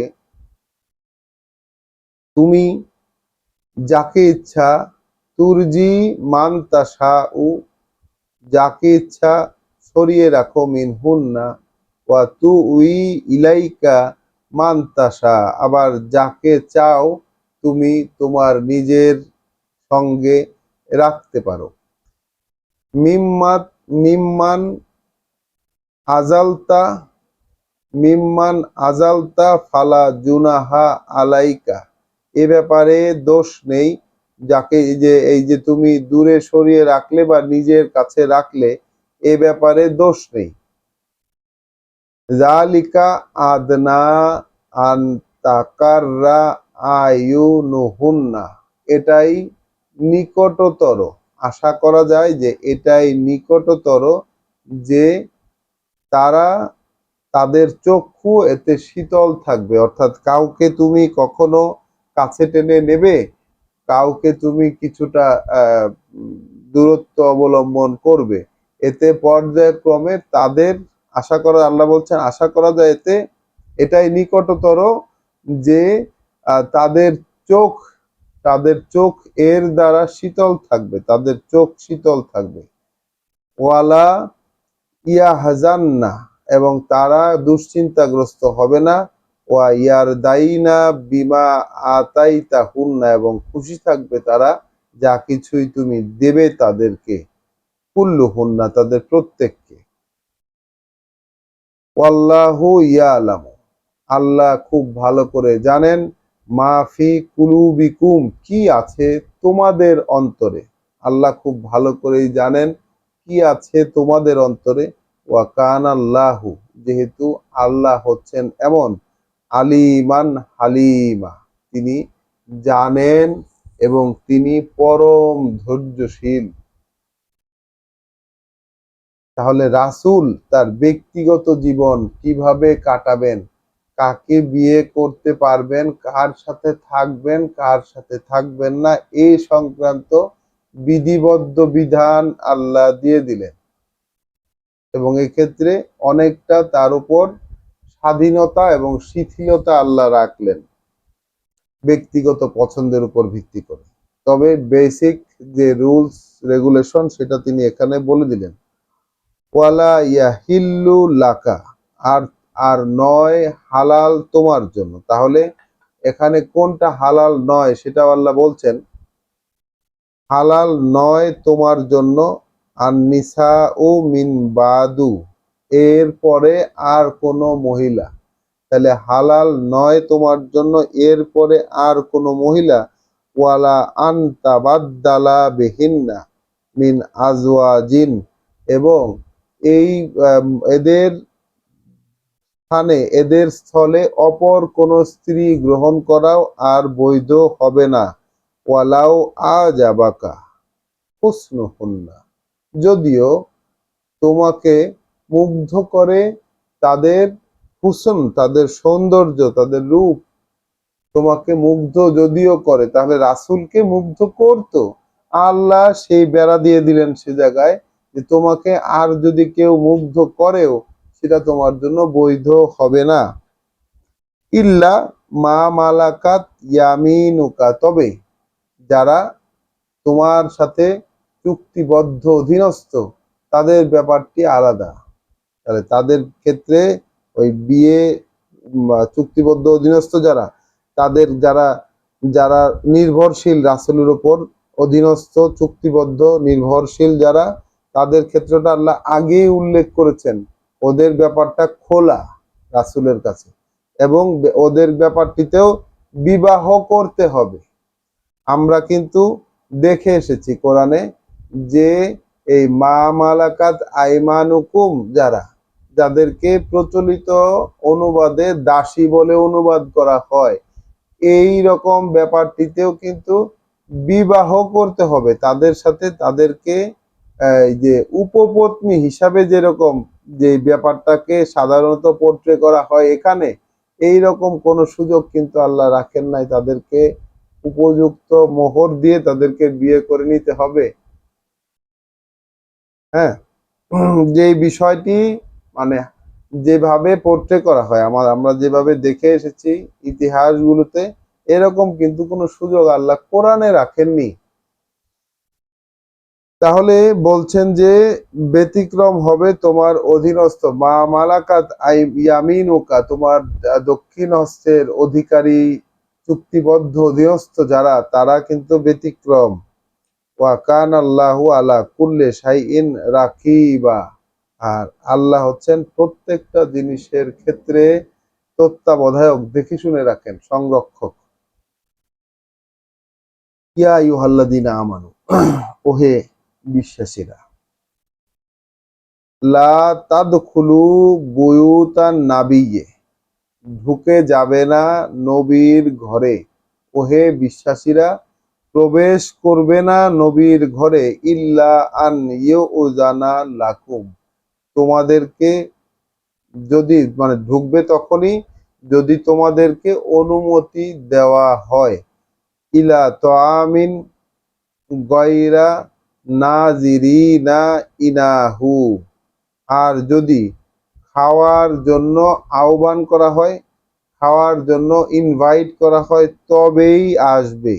তুমি যাকে ইচ্ছা, তুরজি মান তাশাউ, যাকে ইচ্ছা সরিয়ে রাখো, মিনহুন্না, ওয়া তুই ইলাইকা মান তাশা, আবার যাকে চাও তুমি তোমার নিজের সঙ্গে রাখতে পারো। মিম্মাত মিম্মান আজালতা, মিম্মান আজালতা ফালা জুনাহা আলাইকা, এ ব্যাপারে দোষ নেই, যাকে এই যে তুমি দূরে সরিয়ে রাখলে বা নিজের কাছে রাখলে, এ ব্যাপারে দোষ নেই। যালিকা আদনা আন তাকাররা আয়ুনুহুন্না, এটাই নিকটতর, আশা করা যায় যে এটাই নিকটতর, যে তারা তাদের চক্ষু এতে শীতল থাকবে। অর্থাৎ কাউকে তুমি কখনো কাছে টেনে নেবে, কাউকে তুমি কিছুটা দূরত্ব অবলম্বন করবে, এতে পর্যায়ক্রমে তাদের আশা করা, আল্লাহ বলছেন আশা করা যায় এতে এটাই নিকটতর, যে তাদের চোখ, তাদের চোখ এর দ্বারা শীতল থাকবে, তাদের চোখ শীতল থাকবে। ওয়ালা ইয়াহজান্না, এবং তারা দুশ্চিন্তাগ্রস্ত হবে না। ওয়া ইয়ার দাইনা বিমা আতাইতাহুন্না, এবং খুশি থাকবে তারা যা কিছুই তুমি দেবে তাদেরকে, কুল্লুহুন্না, তাদের প্রত্যেককে। ওয়াল্লাহু ইয়ালামু, আল্লাহ খুব ভালো করে জানেন, মা ফি কুলুবিকুম, কি আছে তোমাদের অন্তরে, আল্লাহ খুব ভালো করেই জানেন কি আছে তোমাদের অন্তরে। ওয়া কানাল্লাহু, যেহেতু আল্লাহ হচ্ছেন এমন, আলিমান হালিমা, তিনি জানেন এবং তিনি পরম ধৈর্যশীল। তাহলে রাসূল তার ব্যক্তিগত জীবন কিভাবে কাটাবেন, কাকে বিয়ে করতে পারবেন, কার সাথে থাকবেন, কার সাথে থাকবেন না, এই সংক্রান্ত বিধিবদ্ধ বিধান আল্লাহ দিয়ে দিলেন, এবং এক্ষেত্রে অনেকটা তার উপর স্বাধীনতা এবং শিথিলতা আল্লাহ রাখলেন ব্যক্তিগত পছন্দের উপর ভিত্তি করে। তবে বেসিক যে রুলস রেগুলেশন সেটা তিনি এখানে বলে দিলেন। ওয়ালা ইয়াহিল্লু লাকা, আর আর নয় হালাল তোমার জন্য। তাহলে এখানে কোনটা হালাল নয় সেটাও আল্লাহ বলছেন, হালাল নয় তোমার জন্য আন নিসাউ মিন বাদু, এর পরে আর কোনো মহিলা, তাহলে হালাল নয় তোমার জন্য এর পরে আর কোনো মহিলা। ওয়ালা আন তাবাদ্দালা বিহিন্না মিন আজওয়াজিন, এবং এই এদের স্থানে, এদের স্থলে অপর কোন স্ত্রী গ্রহণ করাও আর বৈধ হবে না। ওয়ালাউ আজাবাকা হুসনুহুন্না, যদিও তোমাকে মুগ্ধ করে তাদের হুসন, তাদের সৌন্দর্য, তাদের রূপ, তোমাকে মুগ্ধ যদিও করে, তাহলে রাসূলকে মুগ্ধ করতো। আল্লাহ সেই বেড়া দিয়ে দিলেন সে জায়গায় যে তোমাকে আর যদি কেউ মুগ্ধ করেও সেটা তোমার জন্য বৈধ হবে না। ইল্লা মা মালাকাত ইয়ামিনুকা, তবে যারা তোমার সাথে চুক্তিবদ্ধ অধীনস্থ তাদের ব্যাপারটি আলাদা। তাহলে তাদের ক্ষেত্রে ওই বিয়ে চুক্তিবদ্ধ অধীনস্থ যারা, তাদের যারা যারা নির্ভরশীল রাসূলের উপর অধীনস্থ চুক্তিবদ্ধ নির্ভরশীল যারা, তাদের ক্ষেত্রটা আল্লাহ আগেই উল্লেখ করেছেন। ওদের ব্যাপারটা খোলা রাসূলের কাছে, এবং ওদের ব্যাপারটিতেও বিবাহ করতে হবে। আমরা কিন্তু দেখে এসেছি কোরআনে যে এই মা মালাকাত আইমানুকুম যারা, যাদেরকে প্রচলিত অনুবাদে দাসী বলে অনুবাদ করা হয়, এই রকম ব্যাপারটিতেও কিন্তু বিবাহ করতে হবে তাদের সাথে। তাদেরকে এই যে উপপত্নী হিসাবে যেরকম যে ব্যাপারটাকে সাধারণত পোর্ট্রে করা হয় এখানে, এই রকম কোনো সুযোগ কিন্তু আল্লাহ রাখেন নাই। তাদেরকে উপযুক্ত মোহর দিয়ে তাদেরকে বিয়ে করে নিতে হবে। হ্যাঁ, যে বিষয়টি মানে যেভাবে পোর্ট্রে করা হয়, আমরা যেভাবে দেখে এসেছি ইতিহাসগুলোতে, এরকম কিন্তু কোনো সুযোগ আল্লাহ কোরআনে রাখেননি। তাহলে বলছেন যে ব্যতিক্রম হবে তোমার অধীনস্থ মা মালাকাত ইয়ামিনুকা, তোমার দক্ষিণ হস্তের অধিকারী চুক্তিবদ্ধ অধীনস্থ যারা, তারা কিন্তু ব্যতিক্রম। ওয়া কানা আল্লাহু আলা কুল্লি শাইইন রাকিবা, আর আল্লাহ হচ্ছেন প্রত্যেকটা জিনিসের ক্ষেত্রে তত্ত্বাবধায়ক, দেখে শুনে রাখেন, সংরক্ষক। ইয়া আইয়ুহাল্লাযীনা আমানু, ওহে বিশ্বাসীরা, লা তাদখুলু বুয়ুতান নাবিয়্যে, ঢুকে যাবে না নবীর ঘরে। ওহে বিশ্বাসীরা, প্রবেশ করবে না নবীর ঘরে, ইল্লা আন ইউযানা লাকুম, তোমাদেরকে যদি ঢুকবে তখনই যদি তোমাদেরকে অনুমতি দেওয়া হয়। ইলা তাআমিন গায়রা নাজিরিনা ইনাহু, আর যদি খাওয়ার জন্য আহ্বান করা হয়, খাওয়ার জন্য ইনভাইট করা হয়, তবেই আসবে।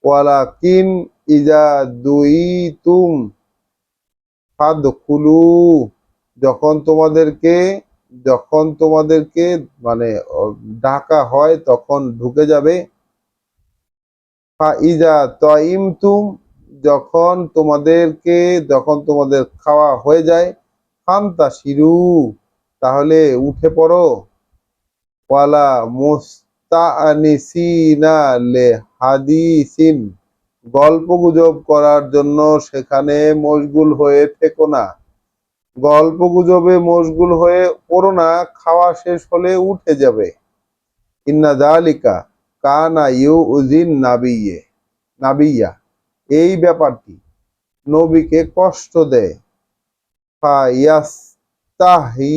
ওয়ালাকিন ইজা দুইতুম ফাদখুলু, যখন তোমাদেরকে যখন তোমাদেরকে মানে ডাকা হয় তখন ঢুকে যাবে। ফাইজা তাইমতুম, যখন তোমাদের খাওয়া হয়ে যায়, ফান্তাশিরু, তাহলে উঠে পড়ো। ওয়ালা মুস্তাআনিসিনা লিহাদিসিন, গল্পগুজব করার জন্য সেখানে মশগুল হয়ে থেকো না। গল্পগুজবে মশগুল হয়ে পড়ো না, খাওয়া শেষ হলে উঠে যাবে। ইন্না যালিকা কানা ইউযিন নাবিয়্যা, এই ব্যাপারটি নবীকে কষ্ট দেয়। ফায়াস্তাহি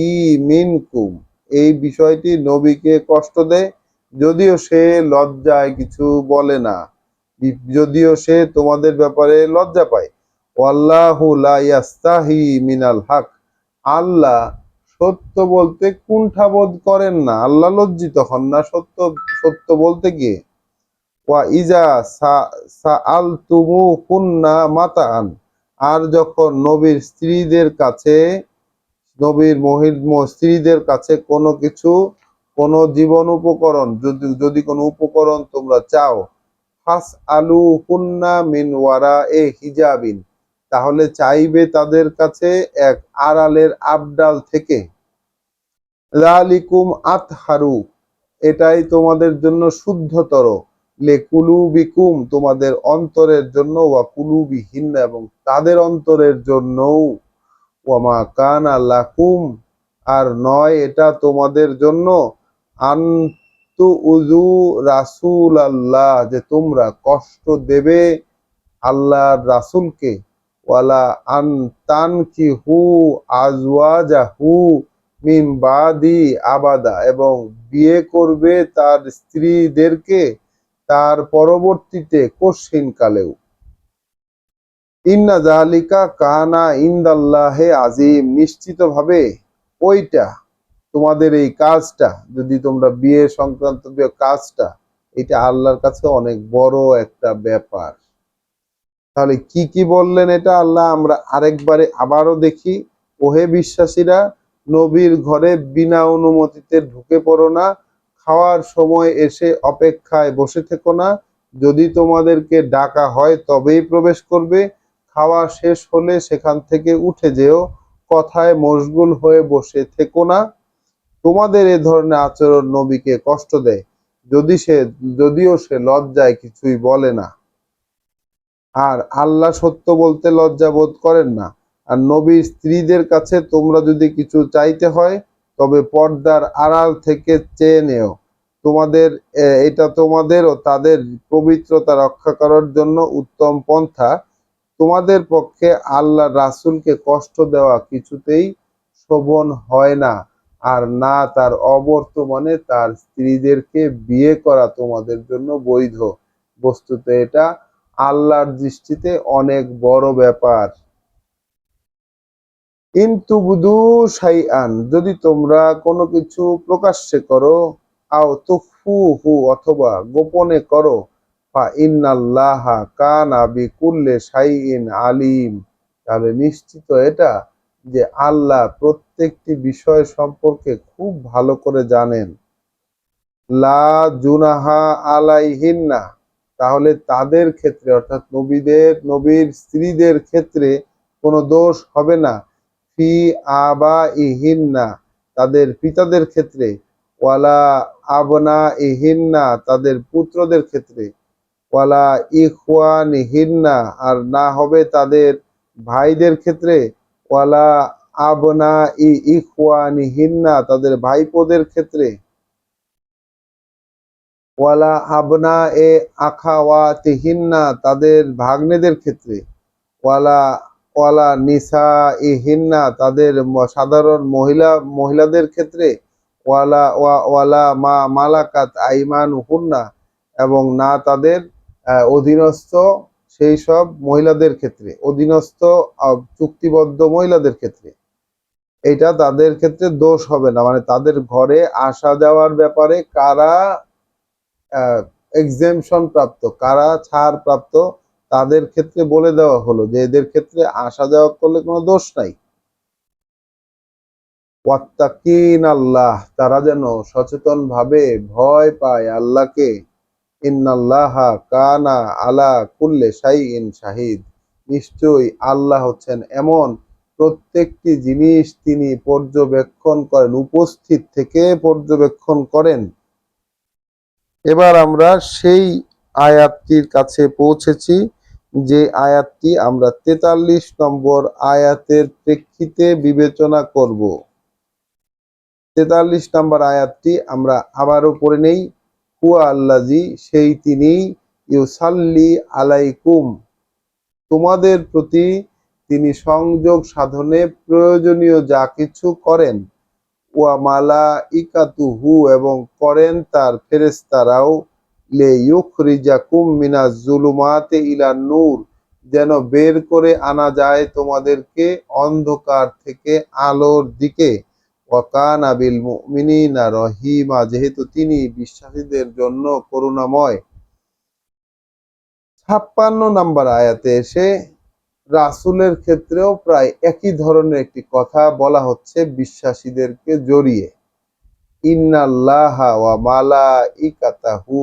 মিনকুম, এই বিষয়টি নবীকে কষ্ট দেয়, যদিও সে লজ্জায় কিছু বলে না, যদিও সে তোমাদের ব্যাপারে লজ্জা পায়। ওয়াল্লাহু লা ইয়াস্তাহি মিনাল হক, আল্লাহ সত্য বলতে কুণ্ঠাবোধ করেন না, আল্লাহ লজ্জিত হন না সত্য বলতে গিয়ে। ওয়া ইজা সাআলতুমুহুন্না মাতাআন, আর যখন স্ত্রীদের কাছে কোনো কিছু, কোনো জীবন উপকরণ, যদি কোনো উপকরণ তোমরা চাও, ফাসআলুহুন্না মিন ওয়ারা'i হিজাবিন, তাহলে চাইবে তাদের কাছে এক আড়ালের আবডাল থেকে। যালিকুম আতহারু, এটাই তোমাদের জন্য শুদ্ধতর। লিকুলুবিকুম, তোমাদের অন্তরের জন্য, ওয়া কুলুবিহিন্না, এবং তাদের অন্তরের জন্যও। ওয়া মা কানা লাকুম, আর নয় এটা তোমাদের জন্য, আন তুযু রাসূলাল্লাহ, যে তোমরা কষ্ট দেবে আল্লাহর রাসূলকে। ওয়ালা আন তানকিহু আজওয়াজাহু, মিন বাদি আবাদা, এবং বিয়ে করবে তার স্ত্রীদেরকে তার পরবর্তীতে কশিন কালেও। ইন্না জালিকা কানা ইনদাল্লাহে আজিম, নিশ্চিতভাবে ওইটা তোমাদের এই কাজটা, যদি তোমরা বিয়ে সংক্রান্ত কাজটা, এটা আল্লাহর কাছে অনেক বড় একটা ব্যাপার। তাহলে কি কি বললেন এটা আল্লাহ, আমরা আরেকবারে আবারও দেখি। ওহে বিশ্বাসীরা, নবীর ঘরে বিনা অনুমতিতে ঢুকে পড়ো না, খাওয়ার সময় এসে অপেক্ষায় বসে থেকো না, যদি তোমাদেরকে ডাকা হয় তবেই প্রবেশ করবে, খাওয়া শেষ হলে সেখান থেকে উঠে যেও, কথায় মশগুল হয়ে বসে থেকো না। তোমাদের এ ধরনের আচরণ নবীকে কষ্ট দেয়, যদিও সে লজ্জায় কিছুই বলে না। আর আল্লাহ সত্য বলতে লজ্জা বোধ করেন না। আর নবীর স্ত্রীদের কাছে তোমরা যদি কিছু চাইতে হয় তবে পর্দার আড়াল থেকে চেয়ে নেও, তোমাদের এটা তোমাদের ও তাদের পবিত্রতা রক্ষা করার জন্য উত্তম পন্থা। তোমাদের পক্ষে আল্লাহ রাসূলকে কষ্ট দেওয়া কিছুতেই শোভন হয় না, আর না তার অবর্তমানে তার স্ত্রীদেরকে বিয়ে করা তোমাদের জন্য বৈধ। বস্তুত এটা আল্লাহর দৃষ্টিতে অনেক বড় ব্যাপার। ইনতুবদু শাইআন, যদি তোমরা কোনো কিছু প্রকাশ্যে করো, আও তুখফুহু, অথবা গোপনে করো, ফা ইন্নাল্লাহা কানা বিকুল্লি শাইইন আলিম, তাহলে নিশ্চিত এটা যে আল্লাহ প্রত্যেকটি বিষয় সম্পর্কে খুব ভালো করে জানেন। লা জুনাহা আলাইহিন্না, তাহলে তাদের ক্ষেত্রে অর্থাৎ নবীর স্ত্রীদের ক্ষেত্রে কোনো দোষ হবে না। ফি আবা ইহিন্না, তাদের পিতাদের ক্ষেত্রে, ওয়ালা আবনা ইহিন্না, তাদের পুত্রদের ক্ষেত্রে, ওয়ালা ইখওয়ানিহিন্না, আর না হবে তাদের ভাইদের ক্ষেত্রে, ওয়ালা আবনা ইখওয়ানিহিন্না, তাদের ভাইপোদের ক্ষেত্রে, ওয়ালা আবনা এ আখাওয়াতিহিন্না, তাদের ভাগ্নেদের ক্ষেত্রে, ওয়ালা ওয়ালা নিসা ইহিন্না, তাদের সাধারণ মহিলাদের ক্ষেত্রে, ওয়ালা মা মালাকাত আইমানুহুন্না, এবং না তাদের অধীনস্থ সেই সব মহিলাদের ক্ষেত্রে, অধীনস্থ চুক্তিবদ্ধ মহিলাদের ক্ষেত্রে, এটা তাদের ক্ষেত্রে দোষ হবে না। মানে তাদের ঘরে আসা যাওয়ার ব্যাপারে কারা এক্সেমশন প্রাপ্ত, কারা ছাড় প্রাপ্ত, তাদের ক্ষেত্রে বলে দেওয়া হলো যে এদের ক্ষেত্রে আসা যাওয়া করলে কোনো দোষ নাই। ওয়াত্তাকিন আল্লাহ, তারা যেন সচেতন ভাবে ভয় পায় আল্লাহকে। ইন্নাল্লাহা কানা আলা কুল্লি শাইইন শাহিদ, নিশ্চয়ই আল্লাহ হচ্ছেন এমন, প্রত্যেকটি জিনিস তিনি পর্যবেক্ষণ করেন, উপস্থিত থেকে পর্যবেক্ষণ করেন। এবার আমরা সেই আয়াতটির কাছে পৌঁছেছি, যে আয়াতটি আমরা ৪৩ নম্বর আয়াতের প্রেক্ষিতে বিবেচনা করব। ৪৩ নম্বর আয়াতটি আমরা আবারও পড়ে নেই। হুয়া আল্লাজি, সেই তিনি, ইউসাল্লি আলাইকুম, তোমাদের প্রতি তিনি সংযোগ সাধনে প্রয়োজনীয় যা কিছু করেন, ওয়া মালাইকাতুহু, এবং করেন তার ফেরেশতারাও, লিইউখরিজাকুম মিনাজ জুলুমাতি ইলান নূর, যেন বের করে আনা যায় তোমাদেরকে অন্ধকার থেকে আলোর দিকে। ওয়া কানা বিল মুমিনিনা রহিমা, যেহেতু তিনি বিশ্বাসীদের জন্য করুণাময়। ৫৬ নম্বর আয়াতে এসে রাসূলের ক্ষেত্রেও প্রায় একই ধরনের একটি কথা বলা হচ্ছে বিশ্বাসীদেরকে জড়িয়ে। ইন্নাল্লাহা ওয়া মালাইকাতাহু,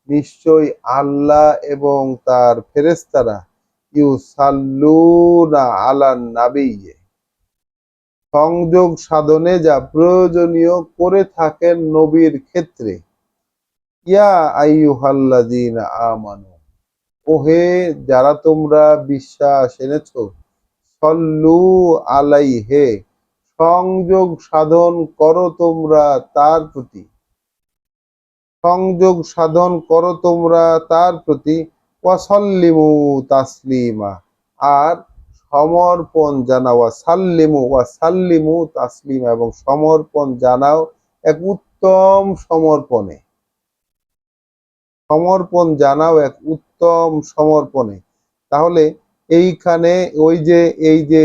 নিশ্চয় আল্লাহ এবং তার ফেরেশতারা, ইউসাল্লুনা আলান নাবিয়্যি, সংযোগ সাধনে যা প্রয়োজনীয় করে থাকেন নবীর ক্ষেত্রে। ইয়া আইয়ুহাল্লাযীনা আমানু, ওহে যারা তোমরা বিশ্বাস এনেছো, সল্লু আলাইহে, সংযোগ সাধন করো তোমরা তার প্রতি, সংযোগ সাধন করো তোমরা তার প্রতি, ওয়াসাল্লিমু তাসলিমা, আর সমর্পণ জানাও, ওয়া সাল্লিমু তাসলিমা, এবং সমর্পণ জানাও এক উত্তম সমর্পণে। সমর্পণ জানাও এক উত্তম সমর্পণে। তাহলে এইখানে ওই যে এই যে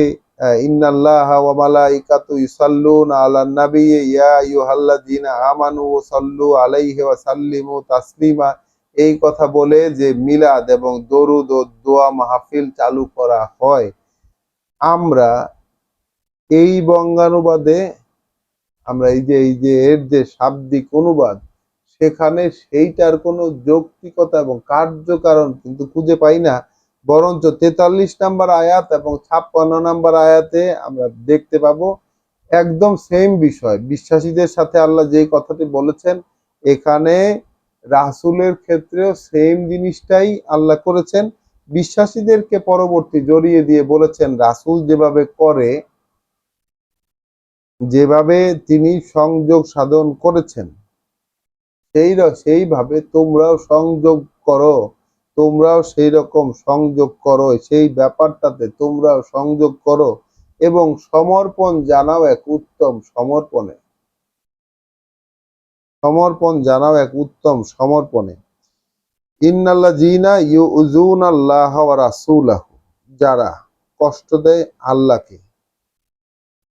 ইন্নাল্লাহা ওয়া মালাইকাতু ইউসাল্লুনা আলান নাবী ইয়া আইয়ুহাল্লাযীনা আমানু সাল্লু আলাইহি ওয়া সাল্লিমু তাসলিমা, এই কথা বলে যে মিলাদ এবং দরুদ ও দোয়া মাহফিল চালু করা হয়, আমরা এই বঙ্গানুবাদে, আমরা এই যে এর যে শাব্দিক অনুবাদ, সেখানে সেইটার কোনো যৌক্তিকতা এবং কার্যকারণ কিন্তু খুঁজে পাই না। বরঞ্চ 43 নম্বর আয়াত এবং 56 নম্বর আয়াতে আমরা দেখতে পাবো একদম সেম বিষয়। বিশ্বাসীদের সাথে আল্লাহ যেই কথাটি বলেছেন, এখানে রাসূলের ক্ষেত্রেও সেম জিনিসটাই আল্লাহ করেছেন। বিশ্বাসীদেরকে পরবর্তী জড়িয়ে দিয়ে বলেছেন রাসূল যেভাবে করে, যেভাবে তিনি সংযোগ সাধন করেছেন, সেইভাবে তোমরাও সংযোগ করো, তোমরাও সেই রকম সংযোগ করো, সেই ব্যাপারটাতে তোমরাও সংযোগ করো এবং সমর্পণ জানাও এক উত্তম সমর্পণে। সমর্পণ জানাও এক উত্তম সমর্পণে। ইন্নাল্লাযীনা ইউযুনাল্লাহা ওয়া রাসূলাহু, যারা কষ্ট দেয় আল্লাহকে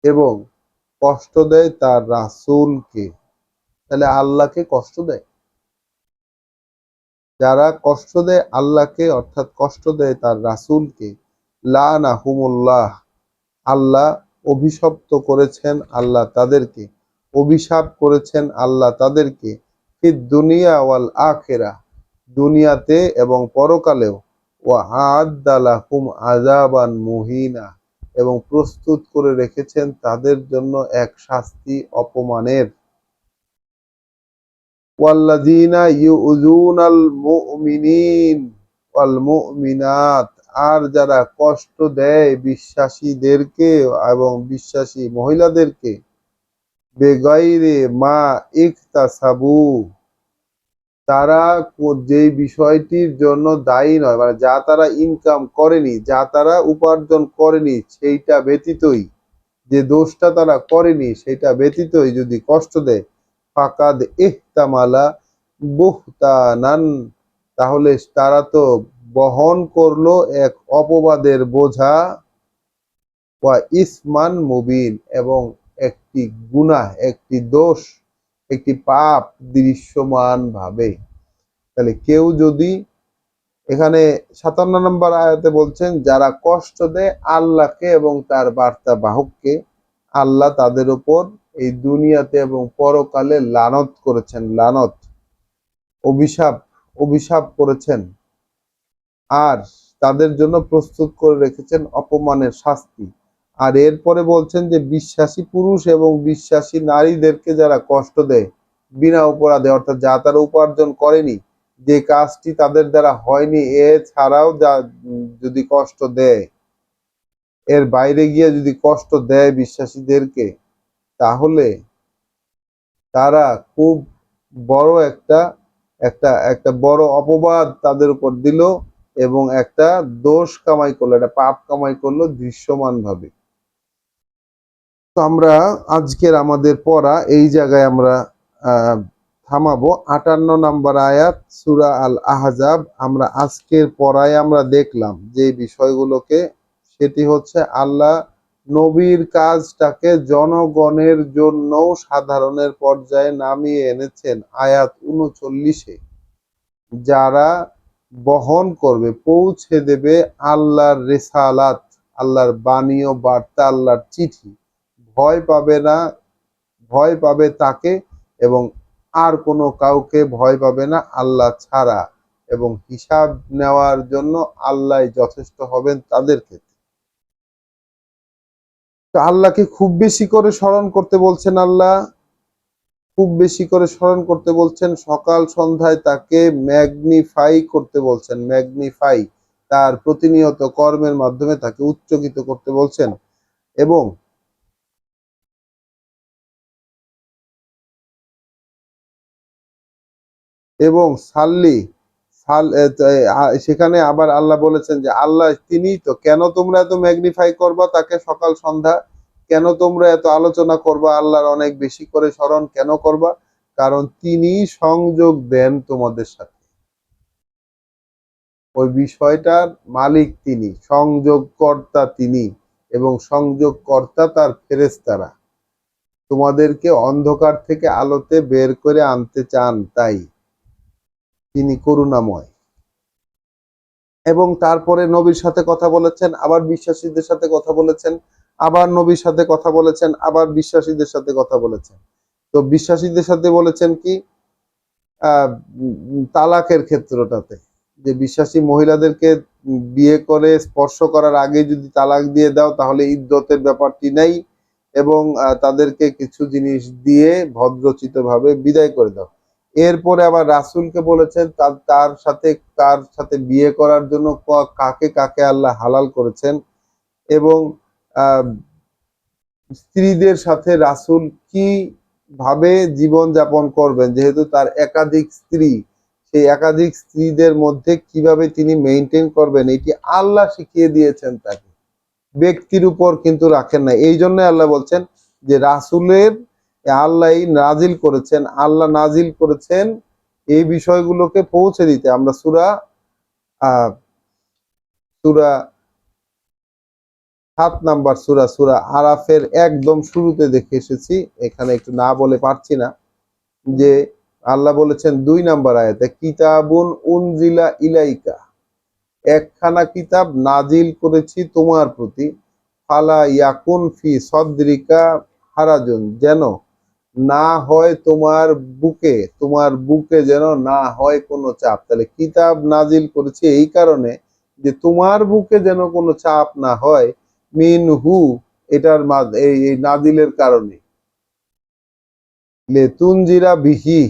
এবং কষ্ট দেয় তার রাসূলকে। তাহলে আল্লাহকে কষ্ট দেয়, যারা কষ্ট দেয় আল্লাহকে অর্থাৎ কষ্ট দেয় তার রাসূলকে, লানাহুমুল্লাহ, আল্লাহ অভিশপ্ত করেছেন আল্লাহ তাদেরকে, অভিশাপ করেছেন আল্লাহ তাদেরকে, ফিদ দুনিয়া ওয়াল আখিরাহ, দুনিয়াতে এবং পরকালেও, ওয়া আ'আদ্দা লাহুম আযাবান মুহিনা, এবং প্রস্তুত করে রেখেছেন তাদের জন্য এক শাস্তি অপমানের। ওয়াল্লাযীনা ইউযুনাল মুমিনিন ওয়াল মুমিনাত, আর যারা কষ্ট দেয় বিশ্বাসীদেরকে এবং বিশ্বাসী মহিলাদেরকে, বেগাইরে মা ইকতাসাবু, তারা যেই বিষয়টির জন্য দায়ী নয়, মানে যা তারা ইনকাম করেনি, যা তারা উপার্জন করেনি, সেইটা ব্যতীতই, যে দোষটা তারা করেনি সেটা ব্যতীতই যদি কষ্ট দেয়, ফাকাদ ইহতামালা বুহতানান, তাহলে তারা তো বহন করলো এক অপবাদের বোঝা, ওয়া ইসমান মুবিন, এবং একটি গুনাহ, একটি দোষ, একটি পাপ দৃশ্যমান ভাবে। তাহলে কেউ যদি, এখানে 57 নম্বর আয়াতে বলছেন যারা কষ্ট দেয় আল্লাহকে এবং তার বার্তা বাহককে, আল্লাহ তাদের উপর এই দুনিয়াতে এবং পরকালে লানত করেছেন, লানত, অভিশাপ, অভিশাপ করেছেন, আর তাদের জন্য প্রস্তুত করে রেখেছেন অপমানের শাস্তি। আর এরপরে বলছেন যে বিশ্বাসী পুরুষ এবং বিশ্বাসী নারীদেরকে যারা কষ্ট দেয় বিনা অপরাধে, অর্থাৎ যা তারা উপার্জন করেনি, যে কাজটি তাদের দ্বারা হয়নি, এছাড়াও যা যদি কষ্ট দেয়, এর বাইরে গিয়ে যদি কষ্ট দেয় বিশ্বাসীদেরকে, তাহলে তারা খুব বড় একটা একটা একটা বড় অপবাদ তাদের উপর দিল এবং একটা দোষ কামাই করলো, একটা পাপ কামাই করলো দৃশ্যমান ভাবে। তো আমরা আজকের আমাদের পড়া এই জায়গায় আমরা থামাবো। 58 নম্বর আয়াত সূরা আল আহজাব। আমরা আজকের পড়ায় আমরা দেখলাম যে বিষয়গুলোকে, সেটি হচ্ছে আল্লাহ নবীর কাজটাকে জনগণের জন্য সাধারণের পর্যায়ে নামিয়ে এনেছেন আয়াত 39-এ। যারা বহন করবে, পৌঁছে দেবে আল্লাহর রিসালাত, আল্লাহর বাণী ও বার্তা, আল্লাহর চিঠি, ভয় পাবে না, ভয় পাবে তাকে এবং আর কোনো কাউকে ভয় পাবে না আল্লাহ ছাড়া, এবং হিসাব নেওয়ার জন্য আল্লাহ যথেষ্ট হবেন তাদের ক্ষেত্রে। তো আল্লাহকে খুব বেশি করে স্মরণ করতে বলছেন আল্লাহ, খুব বেশি করে স্মরণ করতে বলছেন, সকাল সন্ধ্যায় তাকে ম্যাগনিফাই করতে বলছেন, ম্যাগনিফাই, তার প্রতিনিয়ত কর্মের মাধ্যমে তাকে উচ্চকিত করতে বলছেন। এবং এবং সাল্লি, সেখানে আবার আল্লাহ বলেছেন যে আল্লাহ তিনি তো, কেন তোমরা এত ম্যাগনিফাই করবা তাকে সকাল সন্ধ্যা, কেন তোমরা এত আলোচনা করবা, আল্লাহর অনেক বেশি করে স্মরণ কেন করবা? কারণ তিনি সংযোগ দেন তোমাদের সাথে, ওই বিষয়টার মালিক তিনি, সংযোগকর্তা তিনি, এবং সংযোগকর্তা তার ফেরেশতারা তোমাদেরকে অন্ধকার থেকে আলোতে বের করে আনতে চান, তাই তিনি করুণাময়। এবং তারপরে নবীর সাথে কথা বলেছেন, আবার বিশ্বাসীদের সাথে কথা বলেছেন, আবার নবীর সাথে কথা বলেছেন, আবার বিশ্বাসীদের সাথে কথা বলেছেন। তো বিশ্বাসীদের সাথে বলেছেন কি, তালাকের ক্ষেত্রটাতে, যে বিশ্বাসী মহিলাদেরকে বিয়ে করে স্পর্শ করার আগে যদি তালাক দিয়ে দাও তাহলে ইদ্যতের ব্যাপারটি নেই, এবং তাদেরকে কিছু জিনিস দিয়ে ভদ্রচিত ভাবে বিদায় করে দাও। এরপরে আবার রাসূলকে বলেছেন তার সাথে বিয়ে করার জন্য কাকে কাকে আল্লাহ হালাল করেছেন, এবং আহ স্ত্রীদের সাথে রাসূল কি ভাবে জীবন যাপন করবেন, যেহেতু তার একাধিক স্ত্রী, সেই একাধিক স্ত্রীদের মধ্যে কিভাবে তিনি মেইনটেইন করবেন এটি আল্লাহ শিখিয়ে দিয়েছেন তাকে, ব্যক্তির উপর কিন্তু রাখেন না। এই জন্য আল্লাহ বলছেন যে রাসূলের আল্লাহ নাজিল করেছেন, আল্লাহ নাজিল করেছেন এই বিষয়গুলোকে পৌঁছে দিতে। আমরা সূরা আহ সূরা ৭ নাম্বার সূরা আরাফের একদম শুরুতে দেখে এসেছি, এখানে একটু না বলে পারছি না, যে আল্লাহ বলেছেন ২ নাম্বার আয়াতে, কিতাবুন উনজিলা ইলাইকা, একখানা কিতাব নাজিল করেছি তোমার প্রতি, ফালা ইয়াকুন ফি সদরিকা হারাজুন, যেন না হয় তোমার বুকে যেন না হয় কোনো চাপ। তাহলে কিতাব নাজিল করেছি এই কারণে যে তোমার বুকে যেন কোনো চাপ না হয়, মিনহু, এই নাজিলের কারণে, লেতুনজিরা বিহি,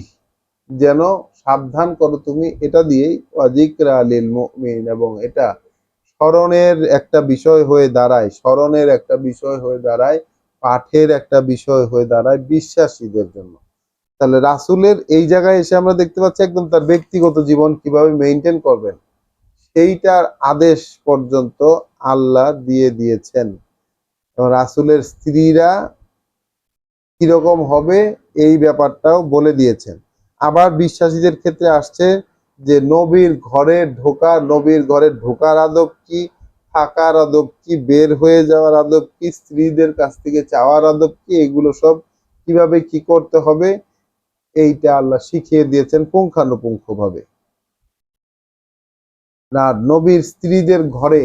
যেন সাবধান করো তুমি এটা দিয়েই, ওয়াজিকরা লিল মুমিন, এবং এটা স্মরণের একটা বিষয় হয়ে দাঁড়ায়, স্মরণের একটা বিষয় হয়ে দাঁড়ায়, পাঠের একটা বিষয় হয়ে দাঁড়ায় বিশ্বাসীদের জন্য। তাহলে রাসূলের এই জায়গায় এসে আমরা দেখতে পাচ্ছি একদম তার ব্যক্তিগত জীবন কিভাবে মেইনটেইন করবেন সেইটার আদেশ পর্যন্ত আল্লাহ দিয়ে দিয়েছেন, এবং রাসূলের স্ত্রীরা কিরকম হবে এই ব্যাপারটাও বলে দিয়েছেন। আবার বিশ্বাসীদের ক্ষেত্রে আসছে যে নবীর ঘরে ঢোকার আদব কি, থাকার আদব কি, বের হয়ে যাওয়ার আদব কি, স্ত্রীদের কাছ থেকে চাওয়ার আদব কি, এগুলো সব কিভাবে কি করতে হবে এইটা আল্লাহ শিখিয়ে দিয়েছেন পুঙ্খানুপুঙ্খভাবে। আর নবীর স্ত্রীদের ঘরে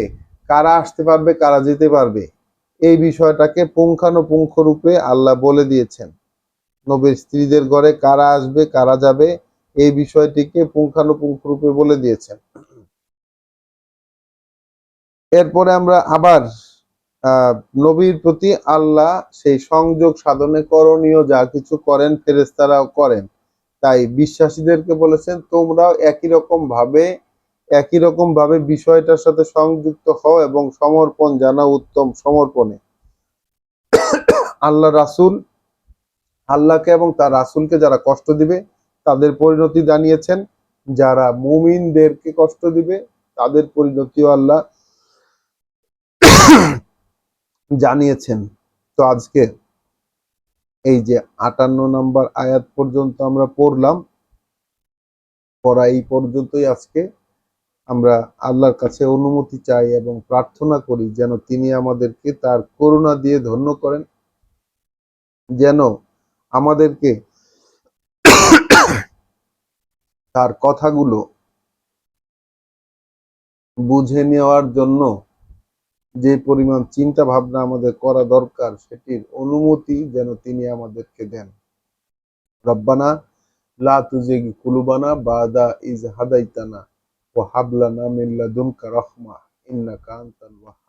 কারা আসতে পারবে, কারা যেতে পারবে, এই বিষয়টাকে পুঙ্খানুপুঙ্খ রূপে আল্লাহ বলে দিয়েছেন। নবীর স্ত্রীদের ঘরে কারা আসবে কারা যাবে এই বিষয়টিকে পুঙ্খানুপুঙ্খ রূপে বলে দিয়েছেন। এরপরে আমরা আবার নবীর প্রতি আল্লাহ সেই সংযোগ সাধনে করণীয় যা কিছু করেন ফেরেশতারাও করেন, তাই বিশ্বাসীদেরকে বলেছেন তোমরাও একই রকম ভাবে বিষয়টার সাথে সংযুক্ত হও এবং সমর্পণ জানাও উত্তম সমর্পণে। আল্লাহকে এবং তার রাসূলকে যারা কষ্ট দিবে তাদের পরিণতি জানিয়েছেন, যারা মুমিনদেরকে কষ্ট দিবে তাদের পরিণতিও আল্লাহ জানিয়েছেন। তো আজকে এই যে ৫৮ নম্বর আয়াত পর্যন্ত আমরা পড়লাম, পড়া এই পর্যন্তই। আজকে আমরা আল্লাহর কাছে অনুমতি চাই এবং প্রার্থনা করি যেন তিনি আমাদেরকে তার করুণা দিয়ে ধন্য করেন, যেন আমাদেরকে তার কথাগুলো বুঝে নেওয়ার জন্য যে পরিমাণ চিন্তা ভাবনা আমাদের করা দরকার সেটির অনুমতি যেন তিনি আমাদেরকে দেন। রব্বানা লা তুজিগ কুলুবানা বাদা ইজ হাদাইতানা ওয়া হাব লানা মিন লাদুনকা রাহমা ইন্নাকা আনতাল ওয়াহ্হাব।